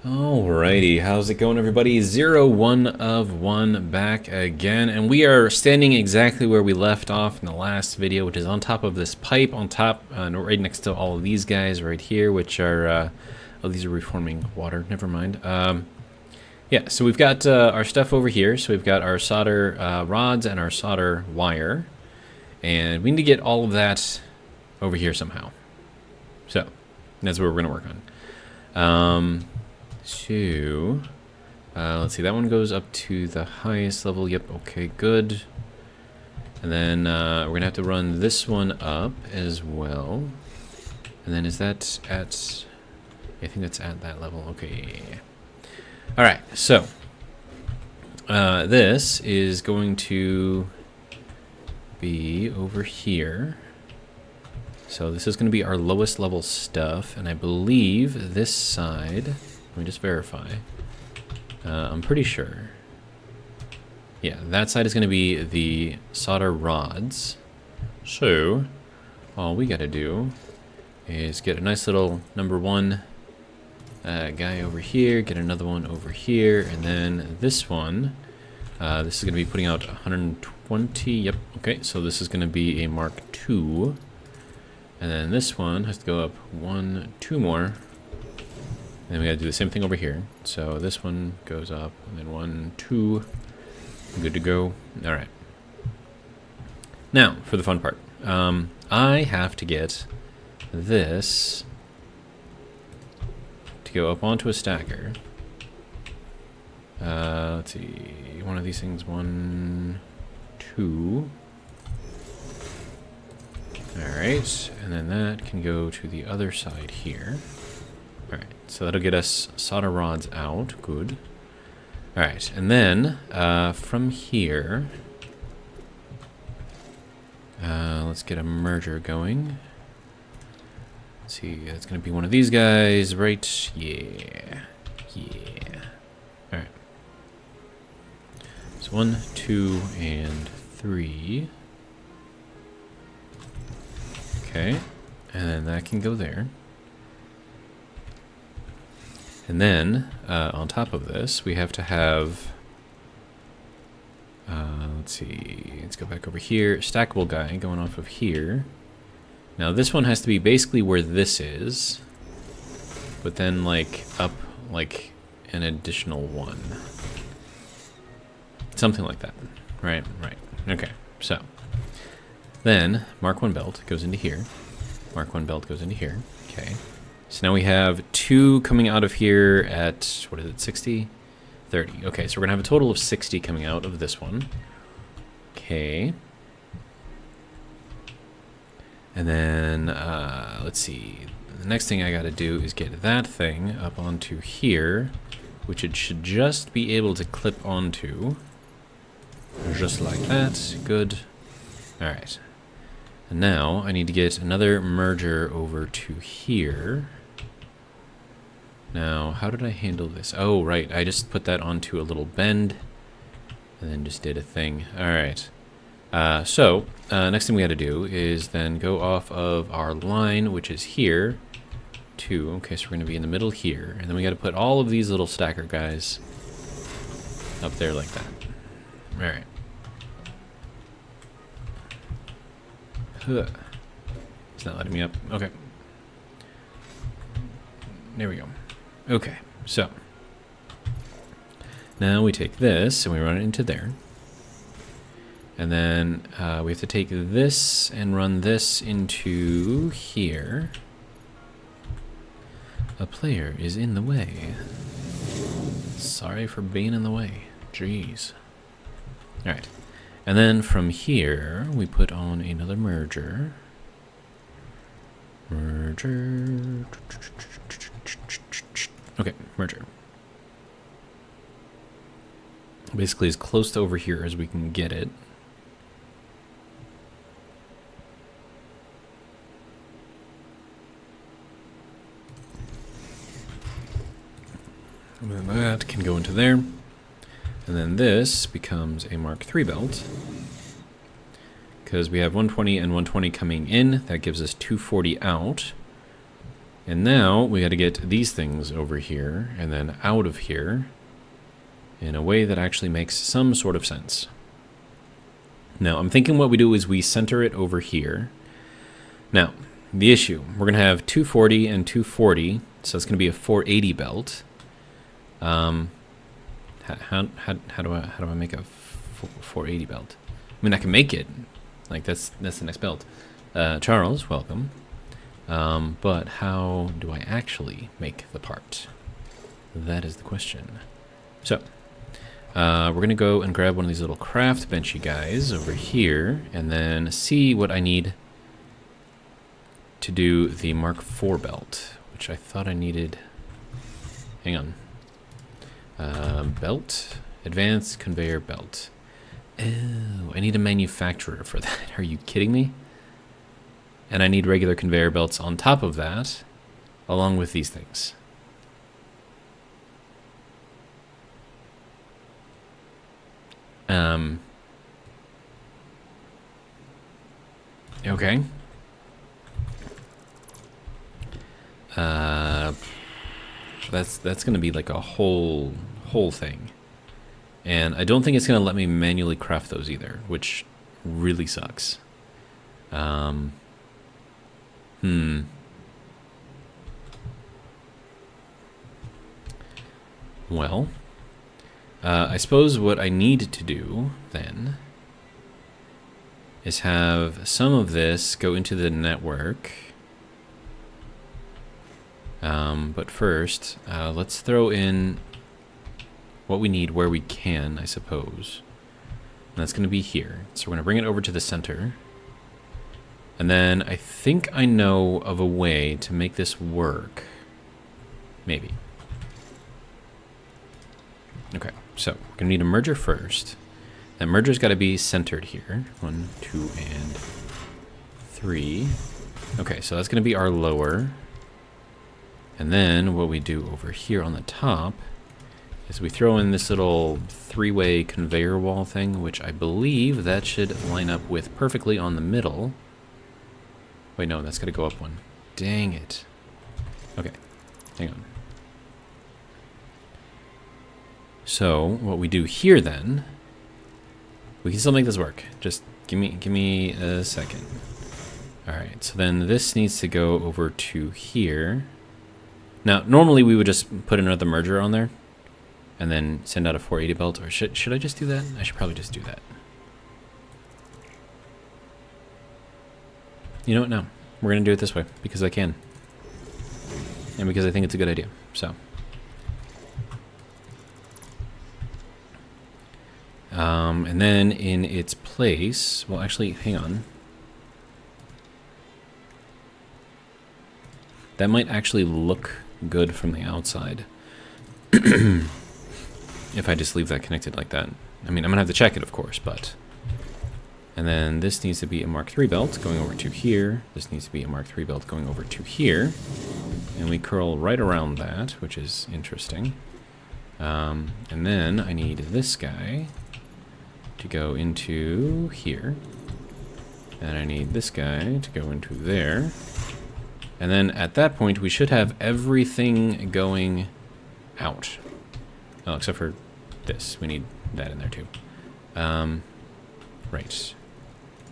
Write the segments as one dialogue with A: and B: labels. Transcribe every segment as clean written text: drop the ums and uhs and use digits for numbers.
A: Alrighty, how's it going, everybody? 1 of 1 back again, and we are standing exactly where we left off in the last video, which is on top of this pipe, on top, right next to all of these guys right here, which are, oh, these are reforming water, never mind. Yeah, so we've got our stuff over here, so we've got our solder rods and our solder wire, and we need to get all of that over here somehow. So, that's what we're going to work on. Let's see, that one goes up to the highest level. Yep, okay, good. And then we're gonna have to run this one up as well. And then is that at, I think that's at that level. Okay. All right, so this is going to be over here. So this is going to be our lowest level stuff, and I believe this side, let me just verify. I'm pretty sure. Yeah, that side is going to be the solder rods. So all we got to do is get a nice little number 1 guy over here, get another one over here, and then this one, this is going to be putting out 120. Yep, okay, so this is going to be a Mark II. And then this one has to go up 1, 2 more. And then we gotta do the same thing over here. So this one goes up, and then 1, 2. Good to go. All right. Now, for the fun part. I have to get this to go up onto a stacker. Let's see. One of these things, 1, 2. Alright, and then that can go to the other side here. Alright, so that'll get us solder rods out. Good. Alright, and then from here, let's get a merger going. Let's see, it's going to be one of these guys, right? Yeah. Yeah. Alright. So 1, 2, and 3. Okay, and then that can go there. And then, on top of this, we have to have, let's see, let's go back over here, stackable guy going off of here. Now this one has to be basically where this is, but then like up like an additional one. Something like that, right, okay, so. Then, Mark 1 belt goes into here. Mark 1 belt goes into here. Okay. So now we have 2 coming out of here at, what is it, 60? 30. Okay, so we're going to have a total of 60 coming out of this one. Okay. And then, let's see. The next thing I got to do is get that thing up onto here, which it should just be able to clip onto. Just like that. Good. All right. And now I need to get another merger over to here. Now, how did I handle this? Oh, right. I just put that onto a little bend and then just did a thing. All right. So next thing we got to do is then go off of our line, which is here, to, okay, so we're going to be in the middle here. And then we got to put all of these little stacker guys up there like that. All right. It's not letting me up. Okay. There we go. Okay, so now we take this and we run it into there. And then we have to take this and run this into here. A player is in the way. Sorry for being in the way. Jeez. All right. And then from here, we put on another merger. Merger. Okay, merger. Basically as close to over here as we can get it. And then that can go into there. And then this becomes a Mark III belt. Because we have 120 and 120 coming in. That gives us 240 out. And now we got to get these things over here and then out of here in a way that actually makes some sort of sense. Now, I'm thinking what we do is we center it over here. Now, the issue, we're going to have 240 and 240, so it's going to be a 480 belt. How do I make a 480 belt? I mean, I can make it. Like, that's the next belt. Charles, welcome. But how do I actually make the part? That is the question. So, we're going to go and grab one of these little craft benchy guys over here, and then see what I need to do the Mark IV belt, which I thought I needed. Hang on. Belt. Advanced conveyor belt. Oh, I need a manufacturer for that. Are you kidding me? And I need regular conveyor belts on top of that, along with these things. Okay. That's going to be like a whole thing. And I don't think it's going to let me manually craft those either, which really sucks. Well, I suppose what I need to do then is have some of this go into the network. But first, let's throw in what we need where we can, I suppose. And that's going to be here. So we're going to bring it over to the center. And then I think I know of a way to make this work. Maybe. Okay, so we're going to need a merger first. That merger's got to be centered here. 1, 2, and 3. Okay, so that's going to be our lower. And then what we do over here on the top is we throw in this little 3-way conveyor wall thing, which I believe that should line up with perfectly on the middle. Wait, no, that's got to go up one. Dang it. Okay, hang on. So what we do here then, we can still make this work. Just give me a second. All right, so then this needs to go over to here. Now, normally we would just put another merger on there and then send out a 480 belt, or should I just do that? I should probably just do that. You know what? No. We're going to do it this way because I can. And because I think it's a good idea. So. And then in its place, well, actually, hang on. That might actually look good from the outside. If I just leave that connected like that. I mean, I'm going to have to check it, of course, but... And then this needs to be a Mark III belt going over to here. This needs to be a Mark III belt going over to here. And we curl right around that, which is interesting. And then I need this guy to go into here. And I need this guy to go into there. And then at that point, we should have everything going out. Oh, except for this. We need that in there too. Right.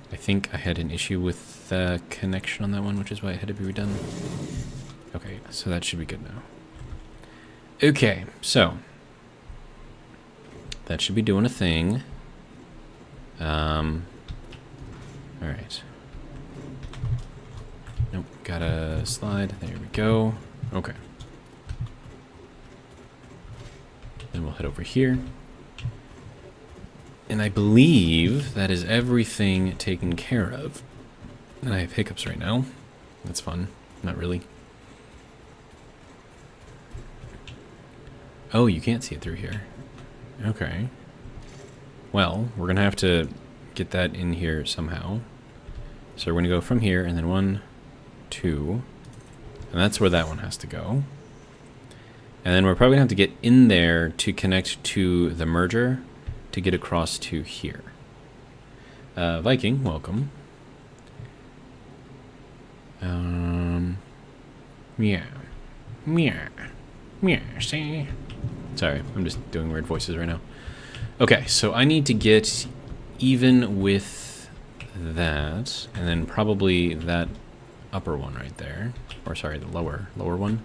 A: I think I had an issue with the connection on that one, which is why it had to be redone. Okay, so that should be good now. Okay, so that should be doing a thing. Alright. Nope, gotta slide. There we go. Okay. Then we'll head over here. And I believe that is everything taken care of. And I have hiccups right now. That's fun. Not really. Oh, you can't see it through here. Okay. Well, we're going to have to get that in here somehow. So we're going to go from here, and then 1, 2. And that's where that one has to go. And then we're probably going to have to get in there to connect to the merger to get across to here. Viking, welcome. Meow. Meow. Meow. See? Sorry, I'm just doing weird voices right now. Okay, so I need to get even with that, and then probably that upper one right there. Or sorry, the lower one.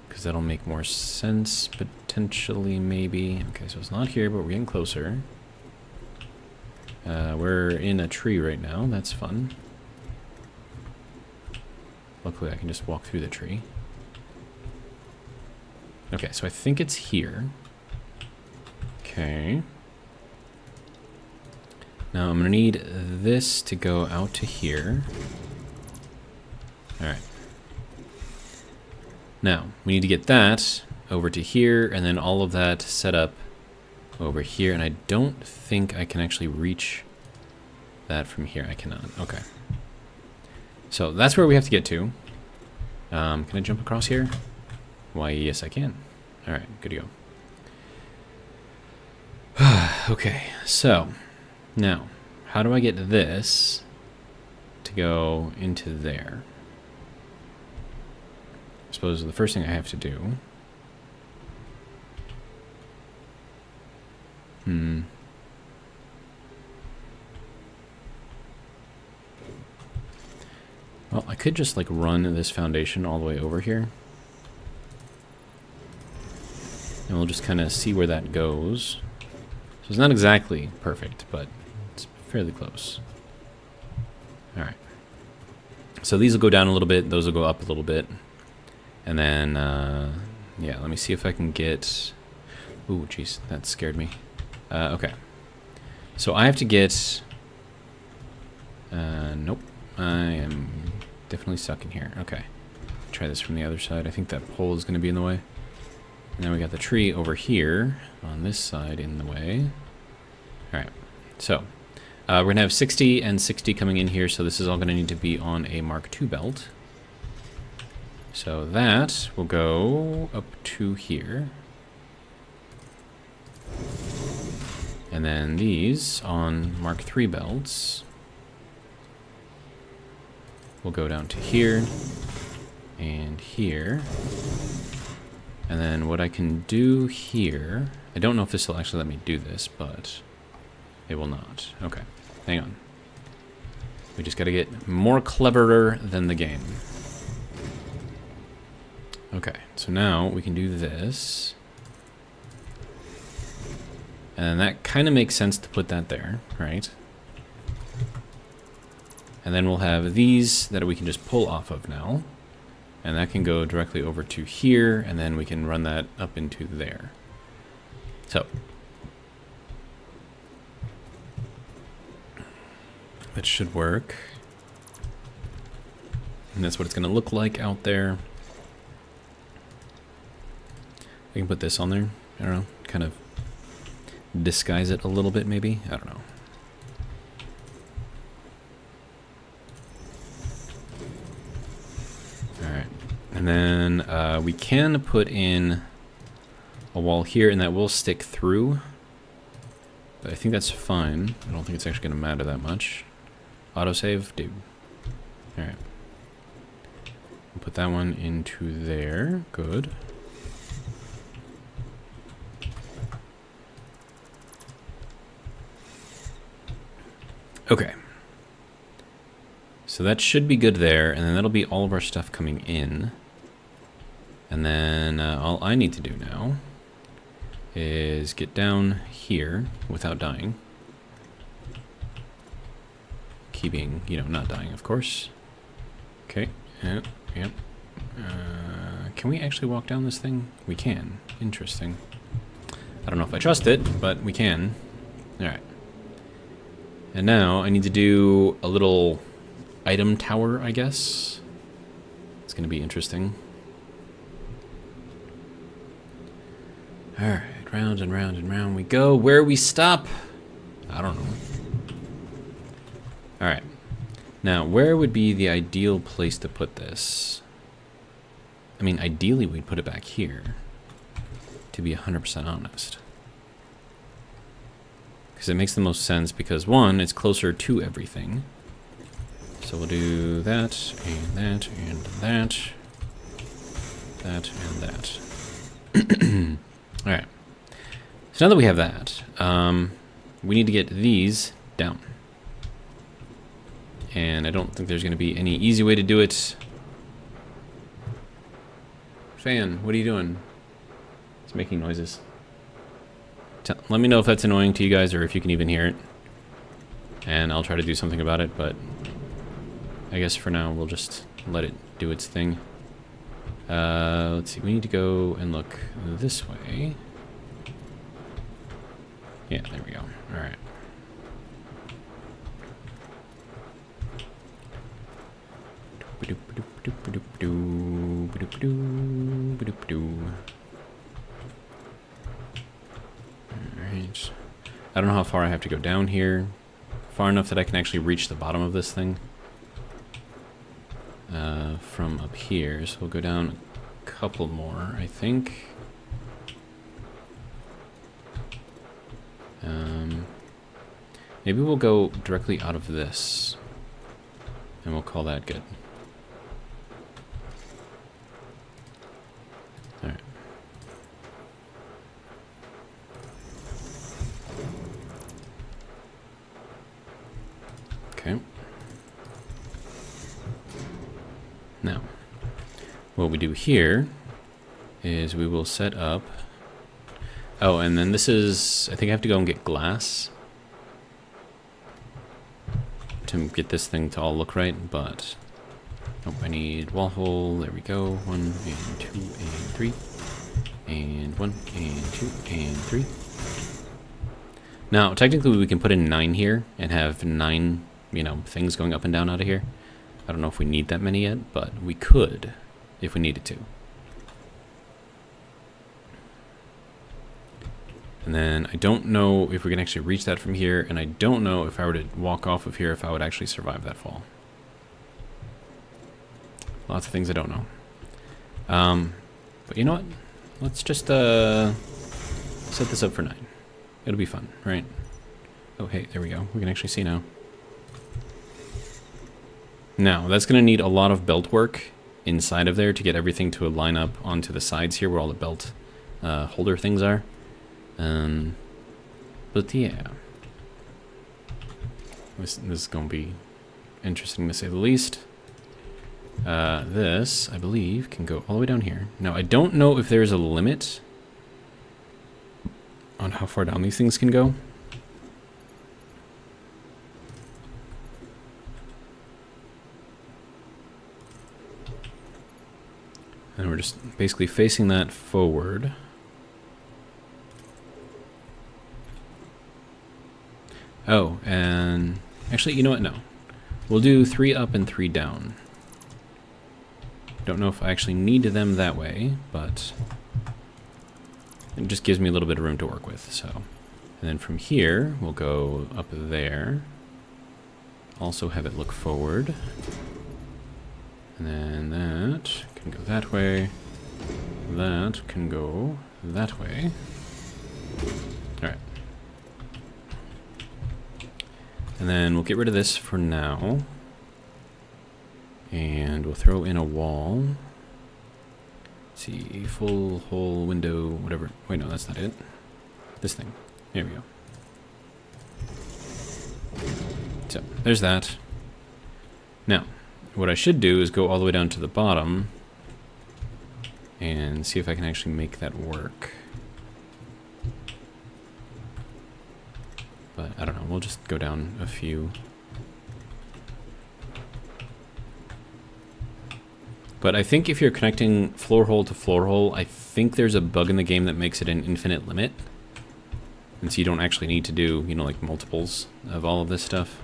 A: Because that'll make more sense, potentially, maybe. Okay, so it's not here, but we're getting closer. We're in a tree right now. That's fun. Luckily, I can just walk through the tree. Okay, so I think it's here. Okay. Now I'm going to need this to go out to here. Alright. Now, we need to get that over to here, and then all of that set up over here. And I don't think I can actually reach that from here. I cannot. Okay. So that's where we have to get to. Can I jump across here? Why, yes, I can. All right, good to go. Okay, so now, how do I get this to go into there? I suppose the first thing I have to do... Well, I could just, like, run this foundation all the way over here. And we'll just kind of see where that goes. So it's not exactly perfect, but it's fairly close. Alright. So these will go down a little bit, those will go up a little bit. And then, yeah, let me see if I can get... Ooh, jeez, that scared me. Okay. So I have to get... Nope. I am definitely stuck in here. Okay. Try this from the other side. I think that pole is going to be in the way. And then we got the tree over here on this side in the way. Alright. So, we're going to have 60 and 60 coming in here, so this is all going to need to be on a Mark II belt. So that will go up to here. And then these on Mark III belts will go down to here and here. And then what I can do here, I don't know if this will actually let me do this, but it will not. Okay, hang on. We just got to get more cleverer than the game. Okay, so now we can do this. And that kind of makes sense to put that there, right? And then we'll have these that we can just pull off of now. And that can go directly over to here, and then we can run that up into there. So. That should work. And that's what it's going to look like out there. I can put this on there. I don't know. Kind of disguise it a little bit, maybe. I don't know. Alright. And then we can put in a wall here, and that will stick through. But I think that's fine. I don't think it's actually going to matter that much. Autosave? Dude. Alright. Put that one into there. Good. Okay. So that should be good there, and then that'll be all of our stuff coming in. And then all I need to do now is get down here without dying. Keeping, you know, not dying, of course. Okay. Yep. Yep. Can we actually walk down this thing? We can. Interesting. I don't know if I trust it, but we can. Alright. And now I need to do a little item tower, I guess. It's going to be interesting. Alright, round and round and round we go. Where we stop? I don't know. Alright. Now, where would be the ideal place to put this? I mean, ideally we'd put it back here, to be 100% honest. Because it makes the most sense because, one, it's closer to everything. So we'll do that, and that, and that. that, and that. Alright. So now that we have that, we need to get these down. And I don't think there's going to be any easy way to do it. Fan, what are you doing? It's making noises. Let me know if that's annoying to you guys or if you can even hear it. And I'll try to do something about it, but I guess for now we'll just let it do its thing. Let's see, we need to go and look this way. Yeah, there we go. Alright. Alright. I don't know how far I have to go down here. Far enough that I can actually reach the bottom of this thing. From up here. So we'll go down a couple more, I think. Maybe we'll go directly out of this. And we'll call that good. Alright. Okay. Now, what we do here is we will set up... Oh, and then this is... I think I have to go and get glass to get this thing to all look right, but... Nope, I need wall hole. There we go. 1 and 2 and 3. And 1 and 2 and 3. Now, technically we can put in 9 here and have 9, you know, things going up and down out of here. I don't know if we need that many yet, but we could if we needed to. And then I don't know if we can actually reach that from here, and I don't know if I were to walk off of here if I would actually survive that fall. Lots of things I don't know. But you know what? Let's just set this up for 9. It'll be fun, right? Oh, hey, there we go. We can actually see now. Now, that's going to need a lot of belt work inside of there to get everything to line up onto the sides here where all the belt holder things are. But yeah. This is going to be interesting to say the least. This, I believe, can go all the way down here. Now, I don't know if there's a limit on how far down these things can go. And we're just basically facing that forward. Oh, and actually, you know what? No. We'll do 3 up and 3 down. Don't know if I actually need them that way, but it just gives me a little bit of room to work with, so. And then from here, we'll go up there. Also have it look forward. And then that can go that way. That can go that way. Alright. And then we'll get rid of this for now. And we'll throw in a wall. Let's see, full hole window, whatever. Wait, no, that's not it. This thing. There we go. So, there's that. Now, what I should do is go all the way down to the bottom and see if I can actually make that work. But I don't know, we'll just go down a few. But I think if you're connecting floor hole to floor hole, I think there's a bug in the game that makes it an infinite limit. And so you don't actually need to do, you know, like multiples of all of this stuff.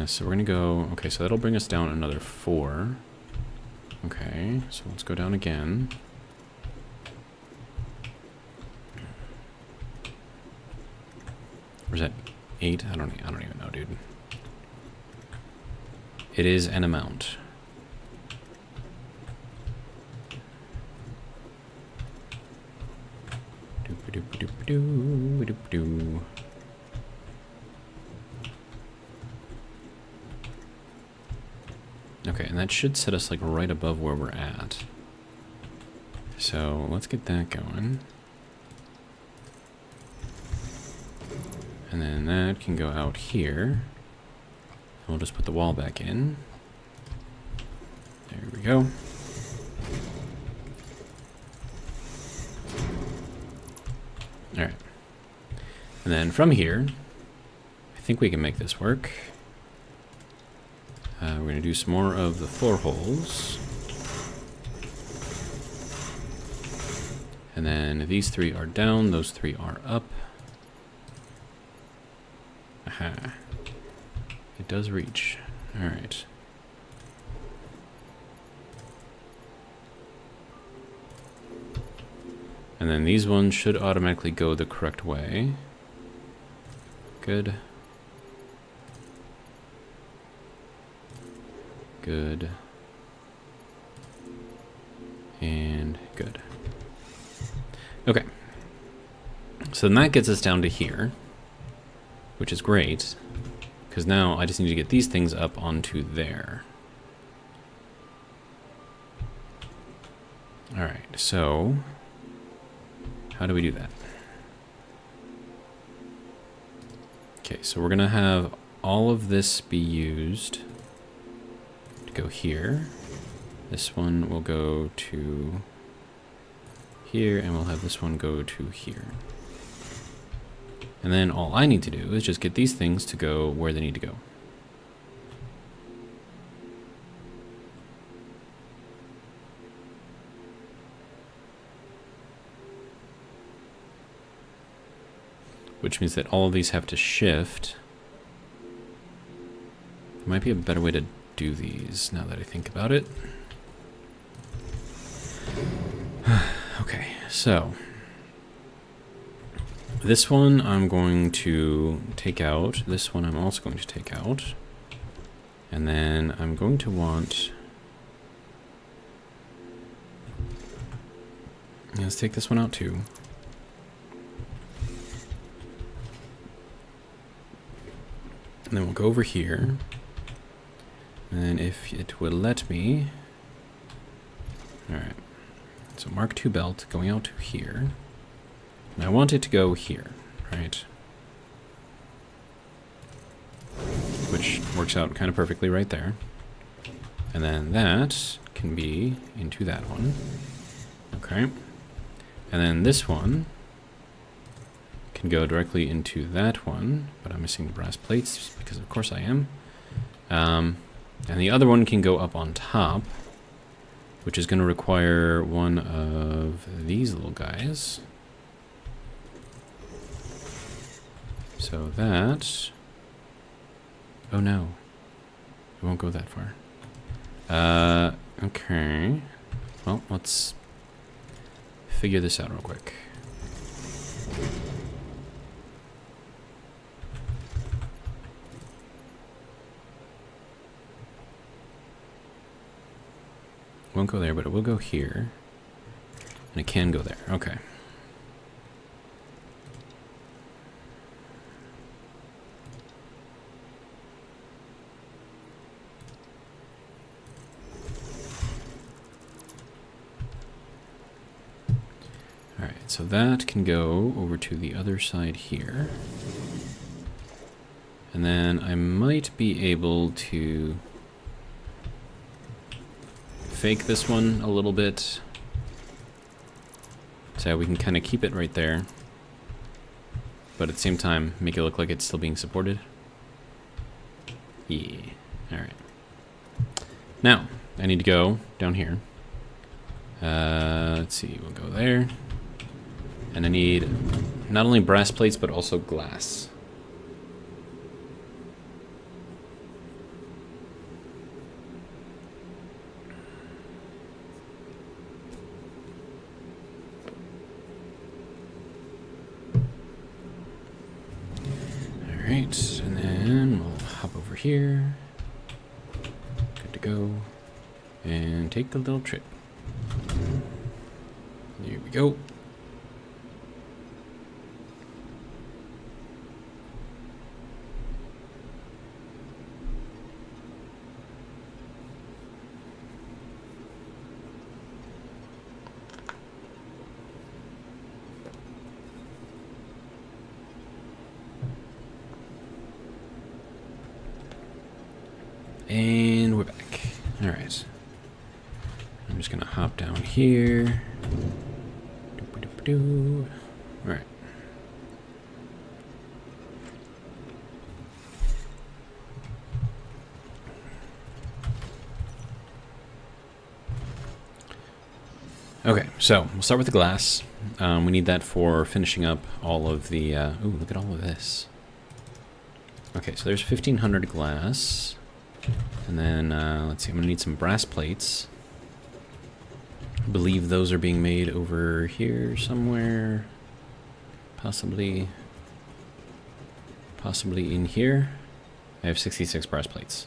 A: So we're gonna go, okay, so that'll bring us down another 4. Okay, so let's go down again. Or is that 8? I don't even know, dude. It is an amount. Doop-a-doop-a-doop-a-doo, Okay, and that should set us like right above where we're at. So let's get that going. And then that can go out here. We'll just put the wall back in. There we go. Alright. And then from here, I think we can make this work. We're going to do some more of the floor holes. And then these three are down, those three are up. Aha. It does reach. Alright. And then these ones should automatically go the correct way. Good. Good. And good. Okay. So then that gets us down to here, which is great, because now I just need to get these things up onto there. Alright, so how do we do that? Okay, so we're gonna have all of this be used to go here. This one will go to here, and we'll have this one go to here. And then all I need to do is just get these things to go where they need to go. Which means that all of these have to shift. There might be a better way to do these now that I think about it. Okay, so this one I'm going to take out. This one I'm also going to take out. And then I'm going to want... Let's take this one out too. And then we'll go over here. And if it will let me... Alright. So Mark II belt going out to here. And I want it to go here, right? Which works out kind of perfectly right there. And then that can be into that one. Okay. And then this one can go directly into that one, but I'm missing the brass plates because of course I am. And the other one can go up on top, which is going to require one of these little guys. So that... Oh no. It won't go that far. Okay. Well, let's figure this out real quick. It won't go there, but it will go here. And it can go there. Okay. Alright, so that can go over to the other side here. And then I might be able to fake this one a little bit, so we can kind of keep it right there, but at the same time make it look like it's still being supported. Yeah. Alright. Now I need to go down here. Let's see, we'll go there, and I need not only brass plates but also glass. Alright, and then we'll hop over here. Good to go. And take a little trip. There we go. And we're back. All right. I'm just gonna hop down here. All right. Okay, so we'll start with the glass. We need that for finishing up all of the... ooh, look at all of this. Okay, so there's 1,500 glass. And then, let's see, I'm going to need some brass plates. I believe those are being made over here somewhere. Possibly in here. I have 66 brass plates.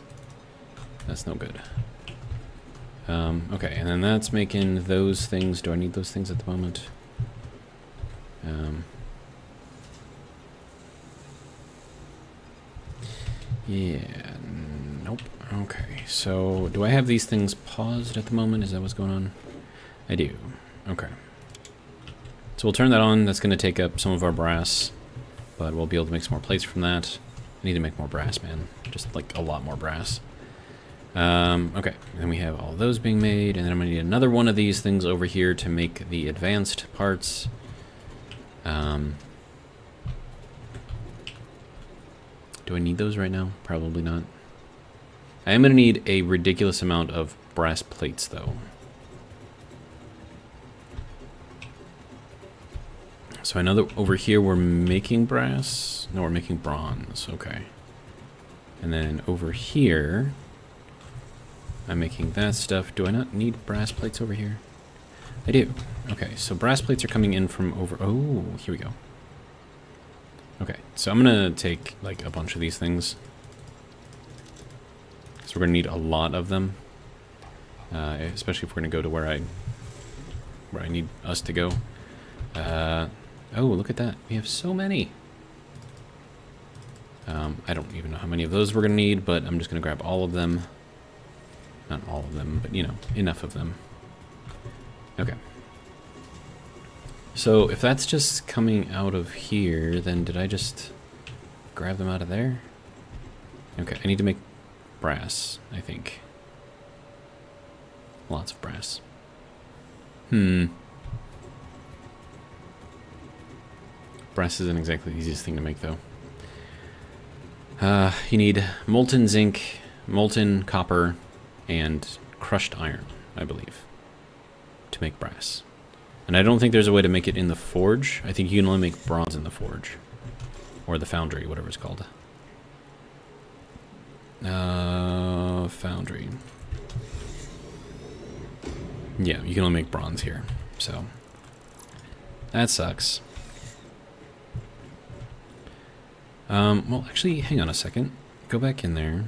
A: That's no good. Okay, and then that's making those things. Do I need those things at the moment? Yeah, nope. Okay, so do I have these things paused at the moment? Is that what's going on? I do. Okay. So we'll turn that on. That's going to take up some of our brass, but we'll be able to make some more plates from that. I need to make more brass, man. Just like a lot more brass. Okay, and then we have all those being made, and then I'm going to need another one of these things over here to make the advanced parts. Do I need those right now? Probably not. I am going to need a ridiculous amount of brass plates, though. So I know that over here we're making brass. No, we're making bronze. Okay. And then over here... I'm making that stuff. Do I not need brass plates over here? I do. Okay, so brass plates are coming in from over... Oh, here we go. Okay, so I'm going to take, like, a bunch of these things. So we're going to need a lot of them. Especially if we're going to go to where I need us to go. Oh, look at that. We have so many. I don't even know how many of those we're going to need, but I'm just going to grab all of them. Not all of them, but, you know, enough of them. Okay. So, if that's just coming out of here, then did I just grab them out of there? Okay, I need to make brass, I think. Lots of brass. Brass isn't exactly the easiest thing to make, though. You need molten zinc, molten copper, and crushed iron, I believe, to make brass. And I don't think there's a way to make it in the forge. I think you can only make bronze in the forge. Or the foundry, whatever it's called. Foundry. Yeah, you can only make bronze here, so that sucks. Well, actually, hang on a second. Go back in there.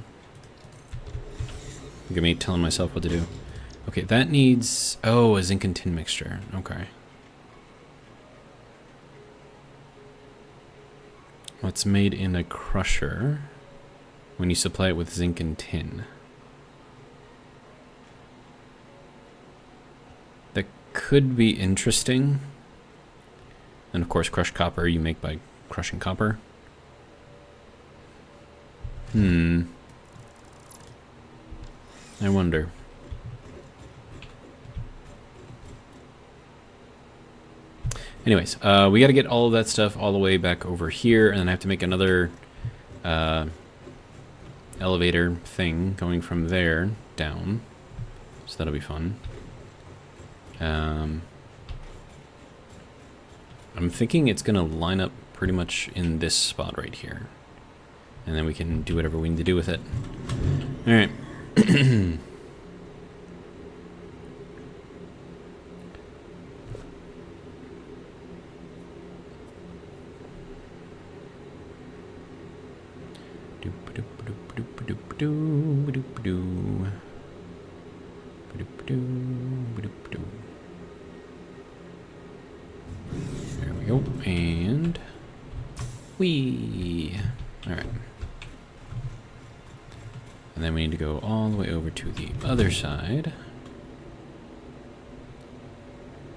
A: Look at me telling myself what to do. Okay, that needs... Oh, a zinc and tin mixture. Okay. What's made in a crusher when you supply it with zinc and tin? That could be interesting. And of course, crushed copper you make by crushing copper. I wonder. Anyways, we got to get all of that stuff all the way back over here, and then I have to make another elevator thing going from there down. So that'll be fun. I'm thinking it's going to line up pretty much in this spot right here. And then we can do whatever we need to do with it. All right. There we go, and whee! All right. And then we need to go all the way over to the other side.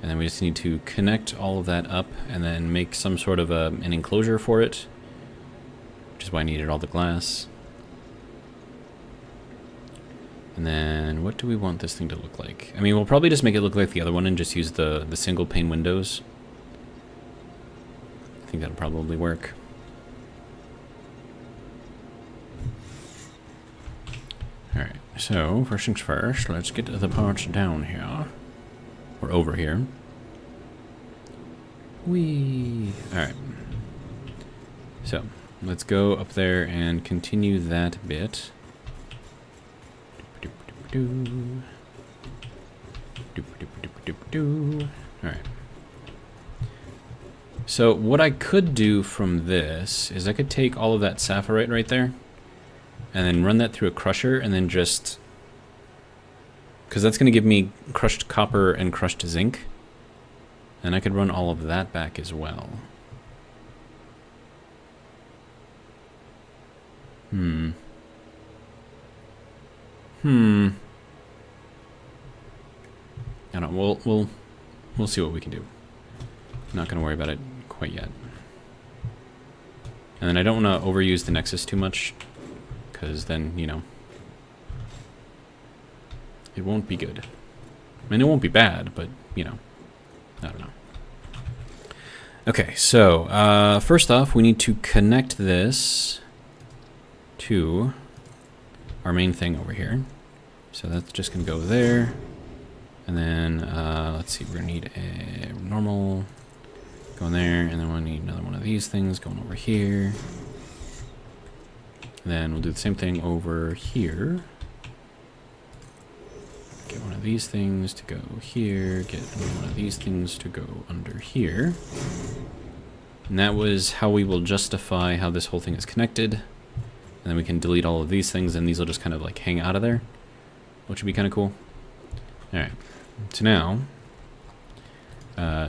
A: And then we just need to connect all of that up and then make some sort of an enclosure for it, which is why I needed all the glass. And then what do we want this thing to look like? I mean, we'll probably just make it look like the other one and just use the single pane windows. I think that'll probably work. Alright, so first things first, let's get the parts down here. Or over here. Whee! Alright. So, let's go up there and continue that bit. Alright. So, what I could do from this is I could take all of that sapphirite right there and then run that through a crusher and then just... because that's going to give me crushed copper and crushed zinc. And I could run all of that back as well. I don't know. We'll see what we can do. Not going to worry about it quite yet. And then I don't want to overuse the Nexus too much, because then, you know, it won't be good. I mean, it won't be bad, but, you know, I don't know. Okay, so, first off, we need to connect this to our main thing over here. So that's just going to go there. And then, let's see, we're going to need a normal going there, and then we'll need another one of these things going over here. And then we'll do the same thing over here. Get one of these things to go here, get one of these things to go under here. And that was how we will justify how this whole thing is connected. And then we can delete all of these things, and these will just kind of like hang out of there, which would be kind of cool. Alright, so now,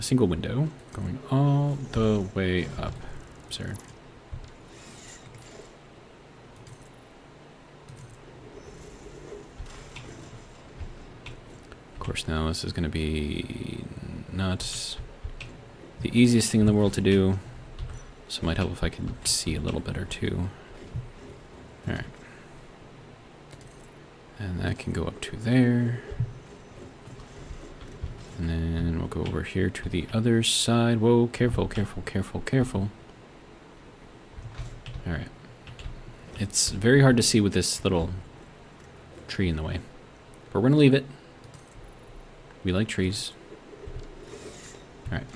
A: single window going all the way up, sir. Of course, now this is going to be not the easiest thing in the world to do, so it might help if I could see a little better too. Alright. And that can go up to there. And then we'll go over here to the other side. Whoa, careful, careful, careful, careful. Alright. It's very hard to see with this little tree in the way. But we're going to leave it. We like trees. Alright.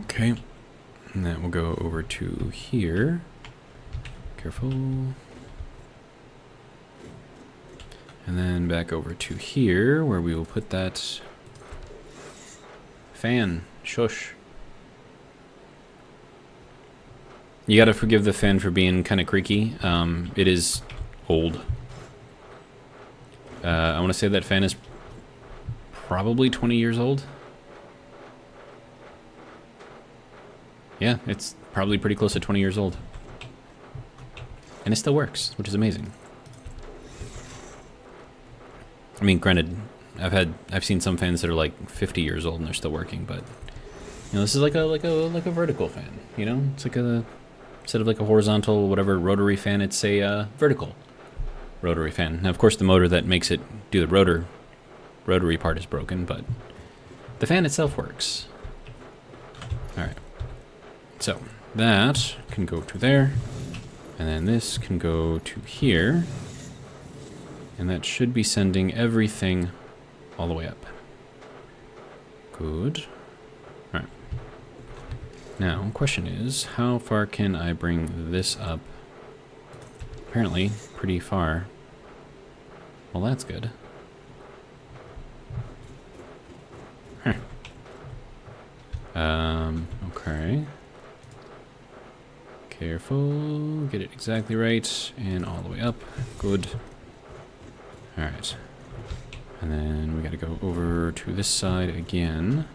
A: Okay, and that will go over to here. Careful. And then back over to here, where we will put that fan. Shush. You gotta forgive the fan for being kind of creaky. It is old. I want to say that fan is probably 20 years old. Yeah, it's probably pretty close to 20 years old. And it still works, which is amazing. I mean, granted, I've seen some fans that are like 50 years old and they're still working, but you know, this is like a vertical fan, you know? It's like instead of like a horizontal whatever rotary fan, it's a vertical rotary fan. Now, of course, the motor that makes it do the rotary part is broken, but the fan itself works. All right. So that can go to there, and then this can go to here, and that should be sending everything all the way up. Good. All right. Now, question is, how far can I bring this up? Apparently, pretty far. Well, that's good. Huh. Okay. Careful, get it exactly right, and all the way up. Good. Alright. And then we gotta go over to this side again.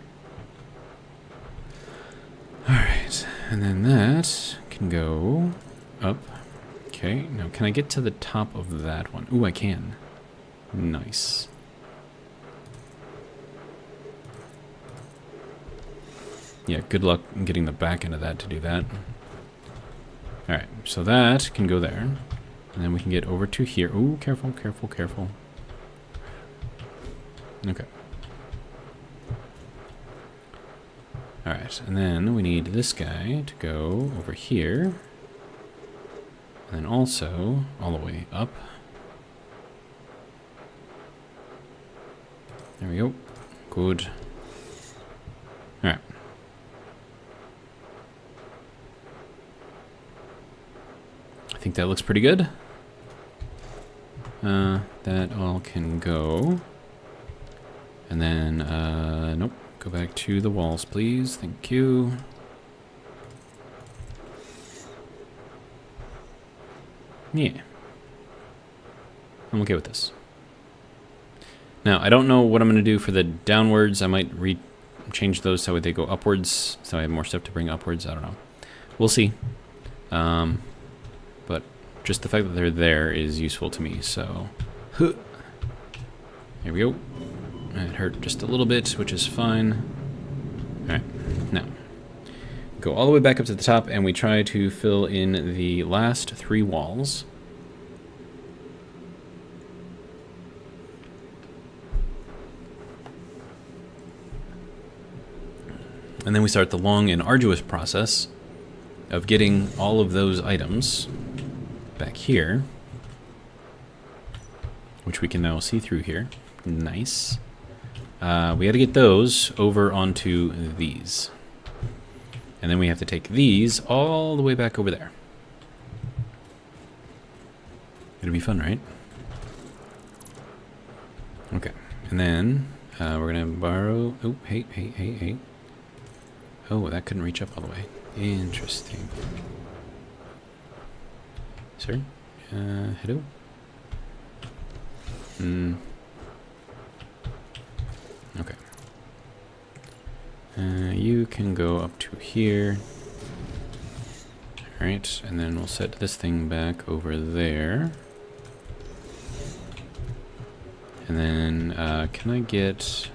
A: Alright, and then that can go up. Okay, now can I get to the top of that one? Ooh, I can. Nice. Yeah, good luck getting the back end of that to do that. Alright, so that can go there. And then we can get over to here. Ooh, careful, careful, careful. Okay. Alright, and then we need this guy to go over here. And then also all the way up. There we go. Good. Alright. I think that looks pretty good. That all can go. And then, nope. Go back to the walls, please. Thank you. Yeah. I'm okay with this. Now, I don't know what I'm going to do for the downwards. I might change those so they go upwards, so I have more stuff to bring upwards. I don't know. We'll see. But just the fact that they're there is useful to me, so... Here we go. It hurt just a little bit, which is fine. Alright, now. Go all the way back up to the top, and we try to fill in the last 3 walls. And then we start the long and arduous process of getting all of those items back here, which we can now see through here. Nice. We got to get those over onto these. And then we have to take these all the way back over there. It'll be fun, right? Okay. And then we're going to borrow... Oh, hey. Oh, that couldn't reach up all the way. Interesting. Sir? Hello? Okay. You can go up to here. Alright, and then we'll set this thing back over there. And then, can I get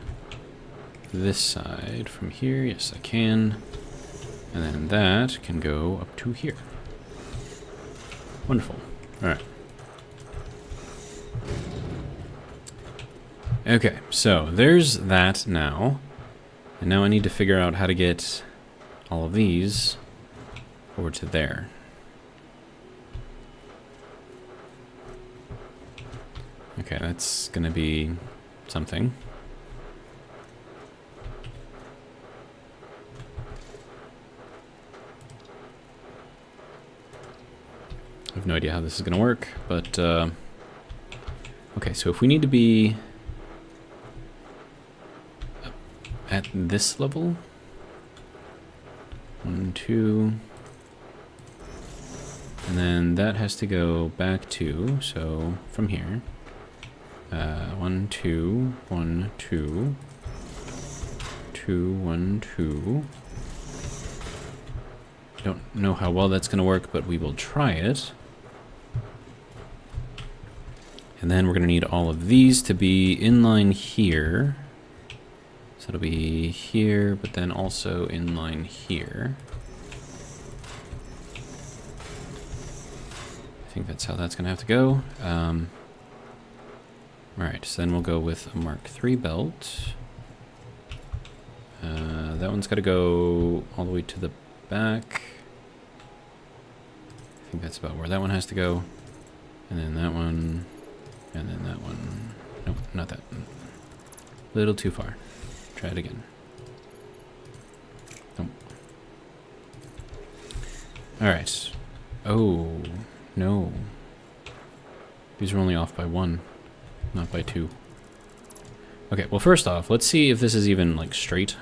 A: this side from here? Yes, I can. And then that can go up to here. Wonderful. Alright. Okay, so there's that now. And now I need to figure out how to get all of these over to there. Okay, that's gonna be something. I have no idea how this is gonna work, but okay, so if we need to be at this level, 1, 2, and then that has to go back to, so from here, 1, 2, 1, 2, 2, 1, 2. I don't know how well that's going to work, but we will try it. And then we're going to need all of these to be in line here. So it'll be here, but then also in line here. I think that's how that's going to have to go. Alright, so then we'll go with a Mark III belt. That one's got to go all the way to the back. I think that's about where that one has to go. And then that one. And then that one. Nope, not that. A little too far. Try it again. Nope. Alright. Oh, no. These are only off by 1, not by 2. Okay, well first off, let's see if this is even, like, straight.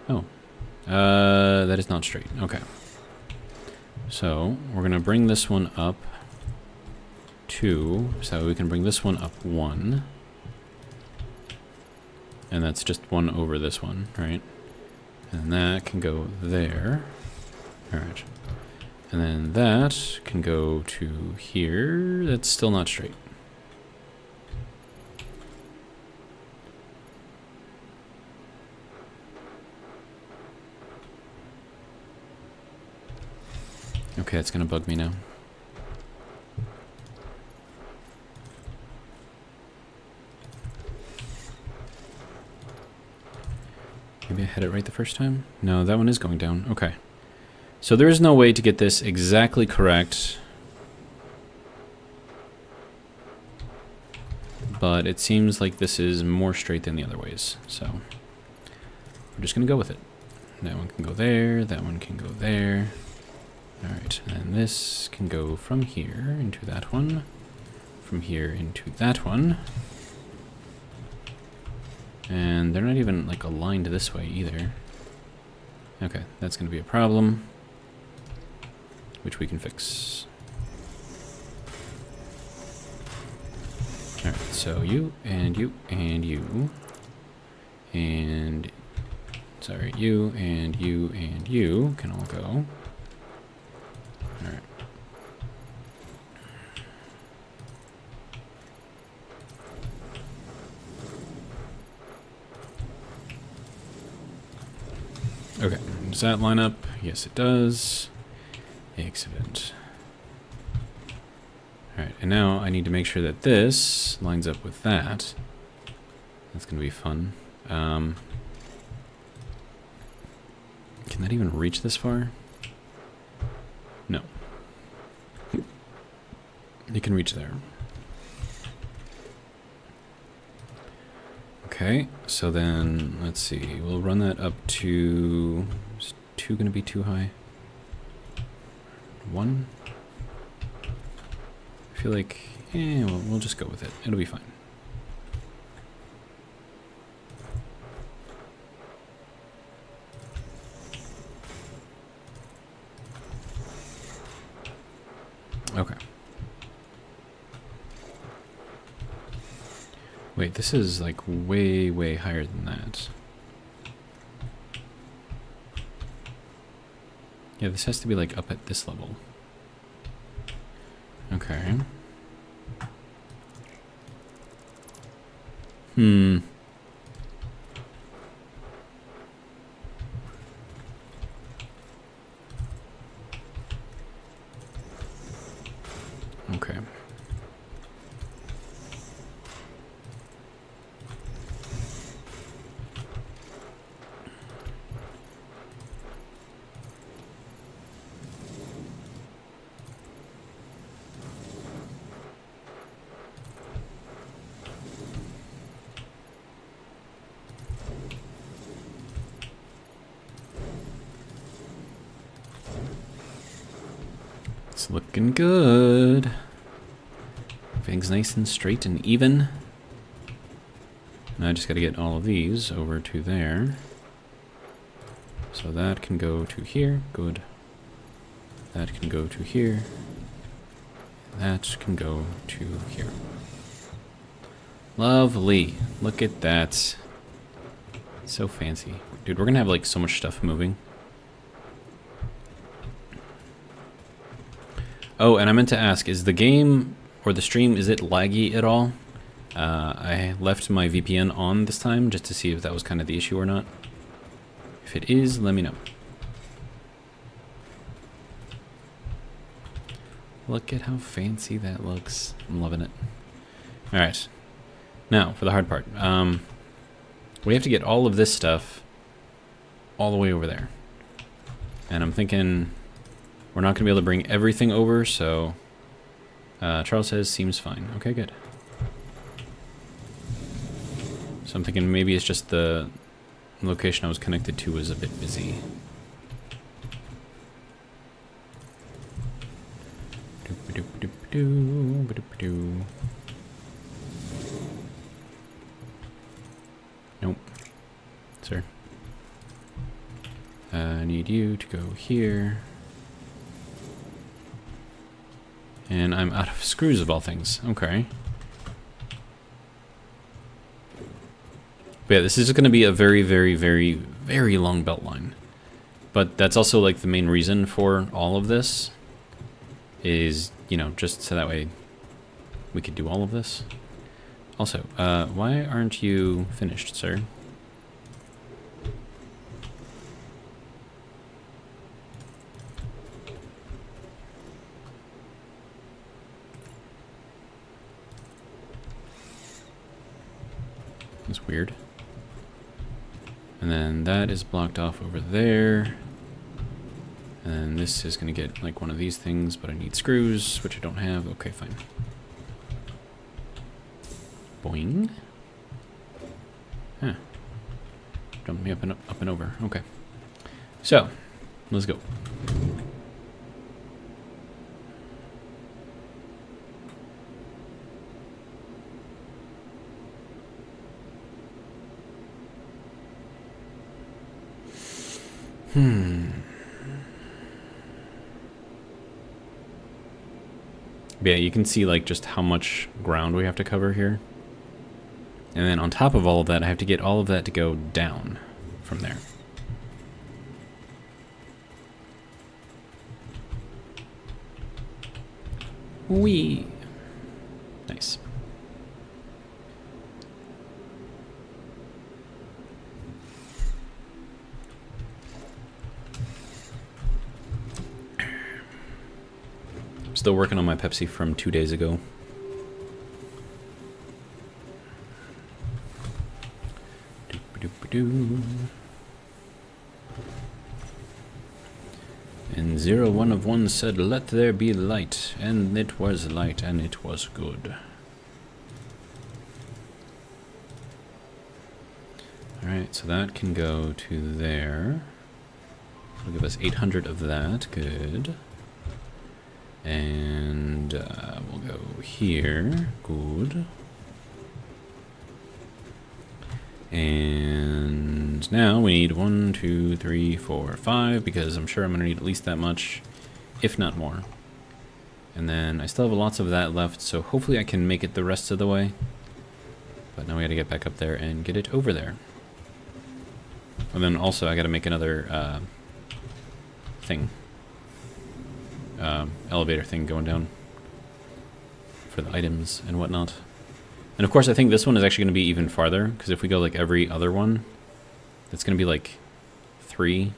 A: Oh. That is not straight. Okay. So, we're going to bring this one up 2, so we can bring this one up 1. And that's just 1 over this one, right? And that can go there. Alright. And then that can go to here. That's still not straight. Okay, it's gonna bug me now. Maybe I had it right the first time? No, that one is going down. Okay. So there is no way to get this exactly correct. But it seems like this is more straight than the other ways. So we're just going to go with it. That one can go there. That one can go there. All right. And this can go from here into that one. From here into that one. And they're not even like aligned this way either. Okay, that's going to be a problem, which we can fix. Alright, so you, and you, and you, and, sorry, you, and you, and you can all go. Alright. Okay, does that line up? Yes, it does. Excellent. Alright, and now I need to make sure that this lines up with that. That's going to be fun. Can that even reach this far? No. It can reach there. Okay, so then, let's see, we'll run that up to, is 2 going to be too high? 1? I feel like, well, we'll just go with it. It'll be fine. Okay. Wait, this is like way, way higher than that. Yeah, this has to be like up at this level. Okay. Okay. It's looking good. Everything's nice and straight and even. Now I just got to get all of these over to there. So that can go to here. Good. That can go to here. That can go to here. Lovely. Look at that. So fancy. Dude, we're going to have like so much stuff moving. Oh, and I meant to ask, is the game or the stream, is it laggy at all? I left my VPN on this time just to see if that was kind of the issue or not. If it is, let me know. Look at how fancy that looks. I'm loving it. Alright. Now, for the hard part. We have to get all of this stuff all the way over there. And I'm thinking we're not going to be able to bring everything over, so Charles says seems fine. Okay, good. So I'm thinking maybe it's just the location I was connected to was a bit busy. Nope. Sir. I need you to go here. And I'm out of screws of all things. Okay. But yeah, this is going to be a very, very, very, very long belt line. But that's also like the main reason for all of this. Is, you know, just so that way we could do all of this. Also, why aren't you finished, sir? weird. And then that is blocked off over there. And this is going to get like one of these things, but I need screws, which I don't have. Okay, fine. Boing. Huh. Jumped me up and over. Okay. So, let's go. But yeah, you can see like just how much ground we have to cover here. And then on top of all of that, I have to get all of that to go down from there. Whee! Nice. Still working on my Pepsi from 2 days ago. And 01 of 1 said, "Let there be light," and it was light, and it was good. Alright, so that can go to there. It'll give us 800 of that, good. And we'll go here, good. And now we need 1, 2, 3, 4, 5, because I'm sure I'm going to need at least that much, if not more. And then I still have lots of that left, so hopefully I can make it the rest of the way. But now we got to get back up there and get it over there. And then also I got to make another thing. Elevator thing going down for the items and whatnot. And of course I think this one is actually going to be even farther, because if we go like every other one, it's going to be like 3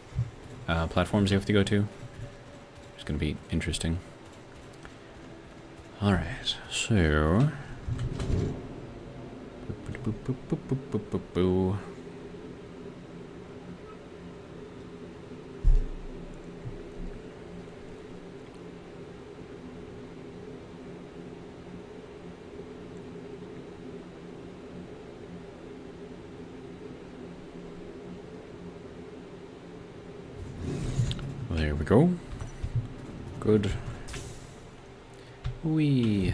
A: platforms you have to go to. It's going to be interesting. Alright, so... There we go. Good. Whee.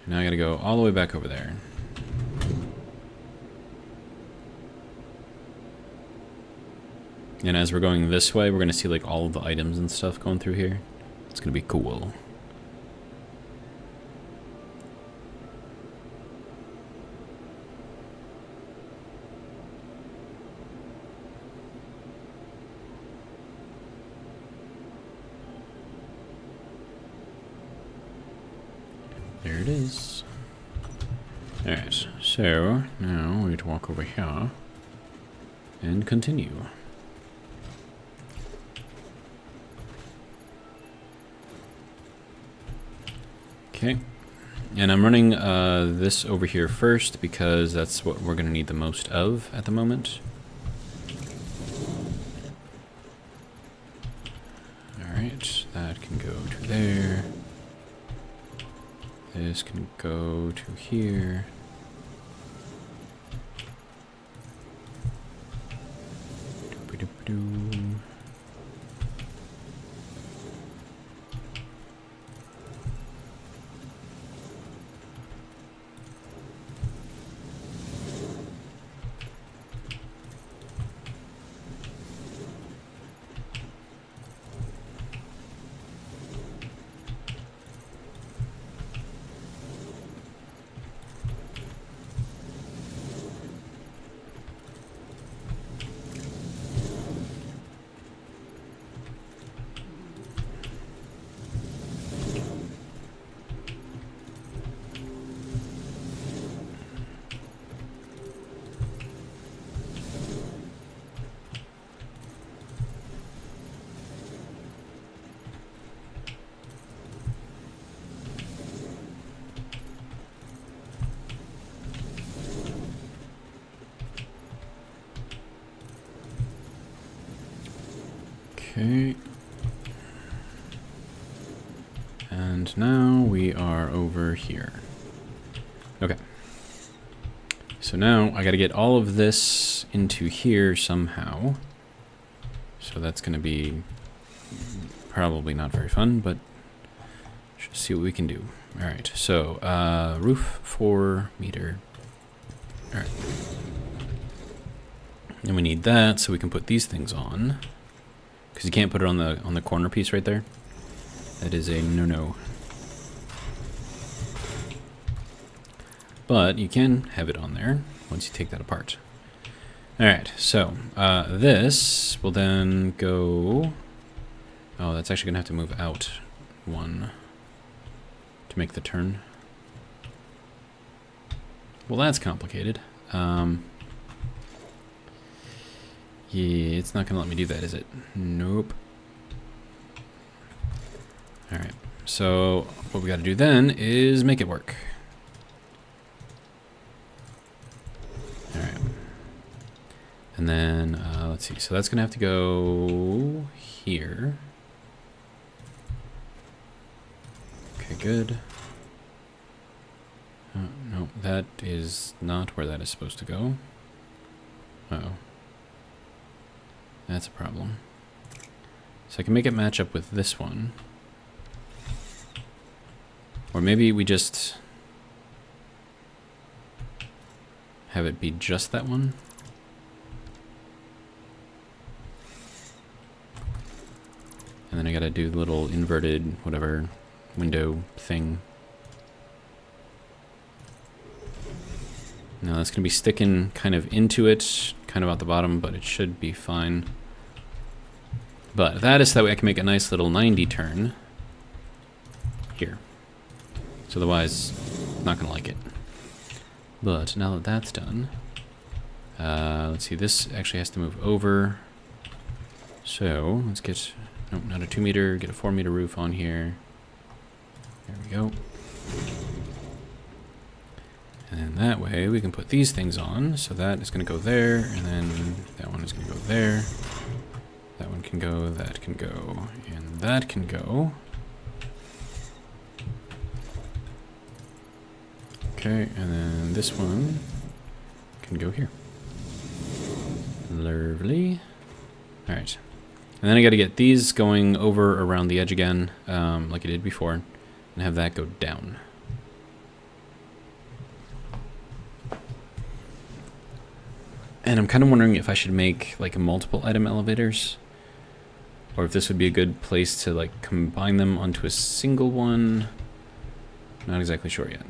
A: Now I gotta go all the way back over there. And as we're going this way, we're gonna see like all of the items and stuff going through here. It's gonna be cool. There it is. Alright, so now we need to walk over here and continue. Okay, and I'm running this over here first because that's what we're going to need the most of at the moment. Alright, that can go to there. This can go to here. Doop-a-doop-a-doo. Okay. And now we are over here. Okay. So now I got to get all of this into here somehow. So that's going to be probably not very fun, but just see what we can do. All right. So roof 4 meter. All right. And we need that so we can put these things on, because you can't put it on the corner piece right there. That is a no-no. But you can have it on there once you take that apart. Alright, so this will then go... Oh, that's actually going to have to move out one to make the turn. Well, that's complicated. Yeah, it's not going to let me do that, is it? Nope. Alright, so what we got to do then is make it work. Alright. And then, let's see, so that's going to have to go here. Okay, good. No, that is not where that is supposed to go. Uh-oh. That's a problem. So I can make it match up with this one. Or maybe we just have it be just that one. And then I gotta do the little inverted whatever window thing. Now that's gonna be sticking kind of into it, kind of at the bottom, but it should be fine. But that is so that way I can make a nice little 90 turn here. So otherwise, not gonna like it. But now that that's done, let's see, this actually has to move over. So let's get, nope, not a 2 meter, get a 4 meter roof on here. There we go. And that way we can put these things on. So that is gonna go there, and then that one is gonna go there. That one can go, that can go, and that can go. Okay, and then this one can go here. Lovely. Alright. And then I gotta get these going over around the edge again, like I did before, and have that go down. And I'm kind of wondering if I should make like multiple item elevators, or if this would be a good place to like combine them onto a single one. Not exactly sure yet.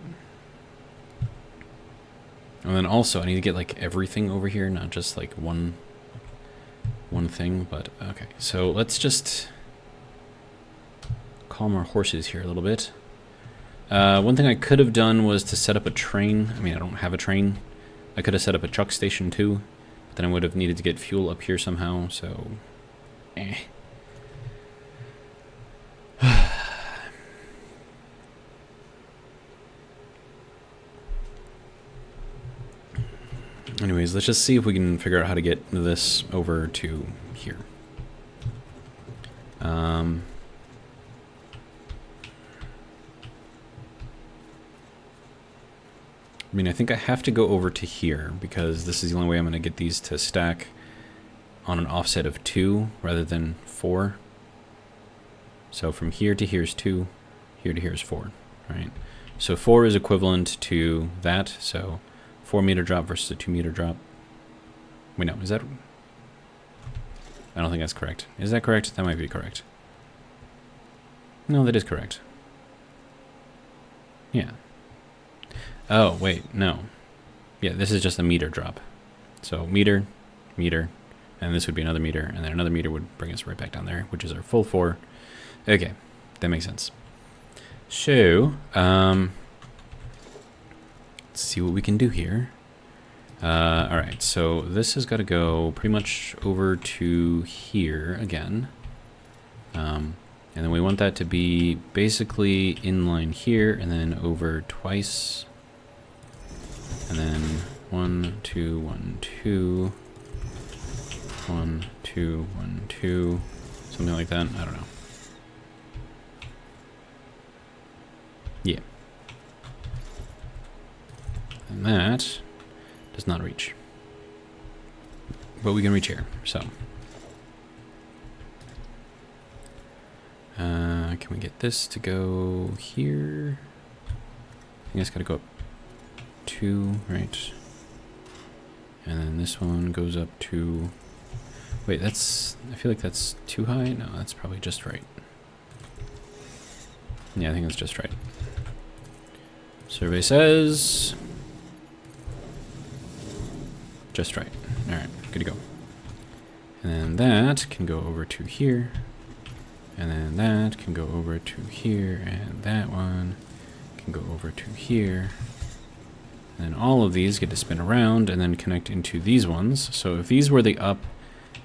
A: And then also I need to get like everything over here, not just like one thing, but okay. So let's just calm our horses here a little bit. One thing I could have done was to set up a train. I mean, I don't have a train. I could have set up a truck station too, but then I would have needed to get fuel up here somehow, so Anyways, let's just see if we can figure out how to get this over to here. I mean, I think I have to go over to here because this is the only way I'm going to get these to stack on an offset of 2 rather than 4. So from here to here is 2, here to here is 4, right? So 4 is equivalent to that, so 4 meter drop versus a 2 meter drop. Wait, no, is that... I don't think that's correct. Is that correct? That might be correct. No, that is correct. Yeah. Oh, wait, no. Yeah, this is just a meter drop. So meter, meter, and this would be another meter, and then another meter would bring us right back down there, which is our full 4. Okay, that makes sense. So, let's see what we can do here. Alright, so this has got to go pretty much over to here again. And then we want that to be basically inline here, and then over twice. And then 1, 2, 1, 2. 1, 2, 1, 2. So Something like that. I don't know. Yeah. And that does not reach. But we can reach here, so. Can we get this to go here? I think it's gotta go up 2, right? And then this one goes up to... Wait, that's... I feel like that's too high? No, that's probably just right. Yeah, I think it's just right. Survey says... Just right. Alright, good to go. And then that can go over to here. And then that can go over to here. And that one can go over to here. And then all of these get to spin around and then connect into these ones. So if these were the up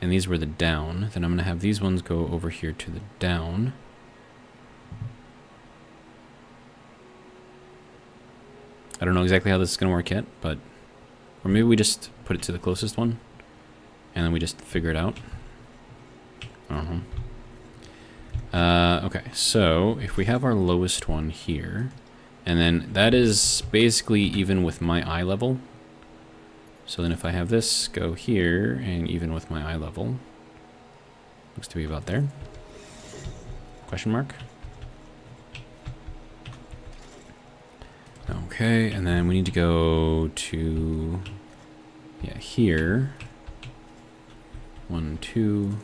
A: and these were the down, then I'm going to have these ones go over here to the down. I don't know exactly how this is going to work yet, but... Or maybe we just put it to the closest one, and then we just figure it out. Okay, so if we have our lowest one here, and then that is basically even with my eye level. So then if I have this go here, and even with my eye level, looks to be about there. Question mark. Okay, and then we need to go to, yeah, here. 1, 2.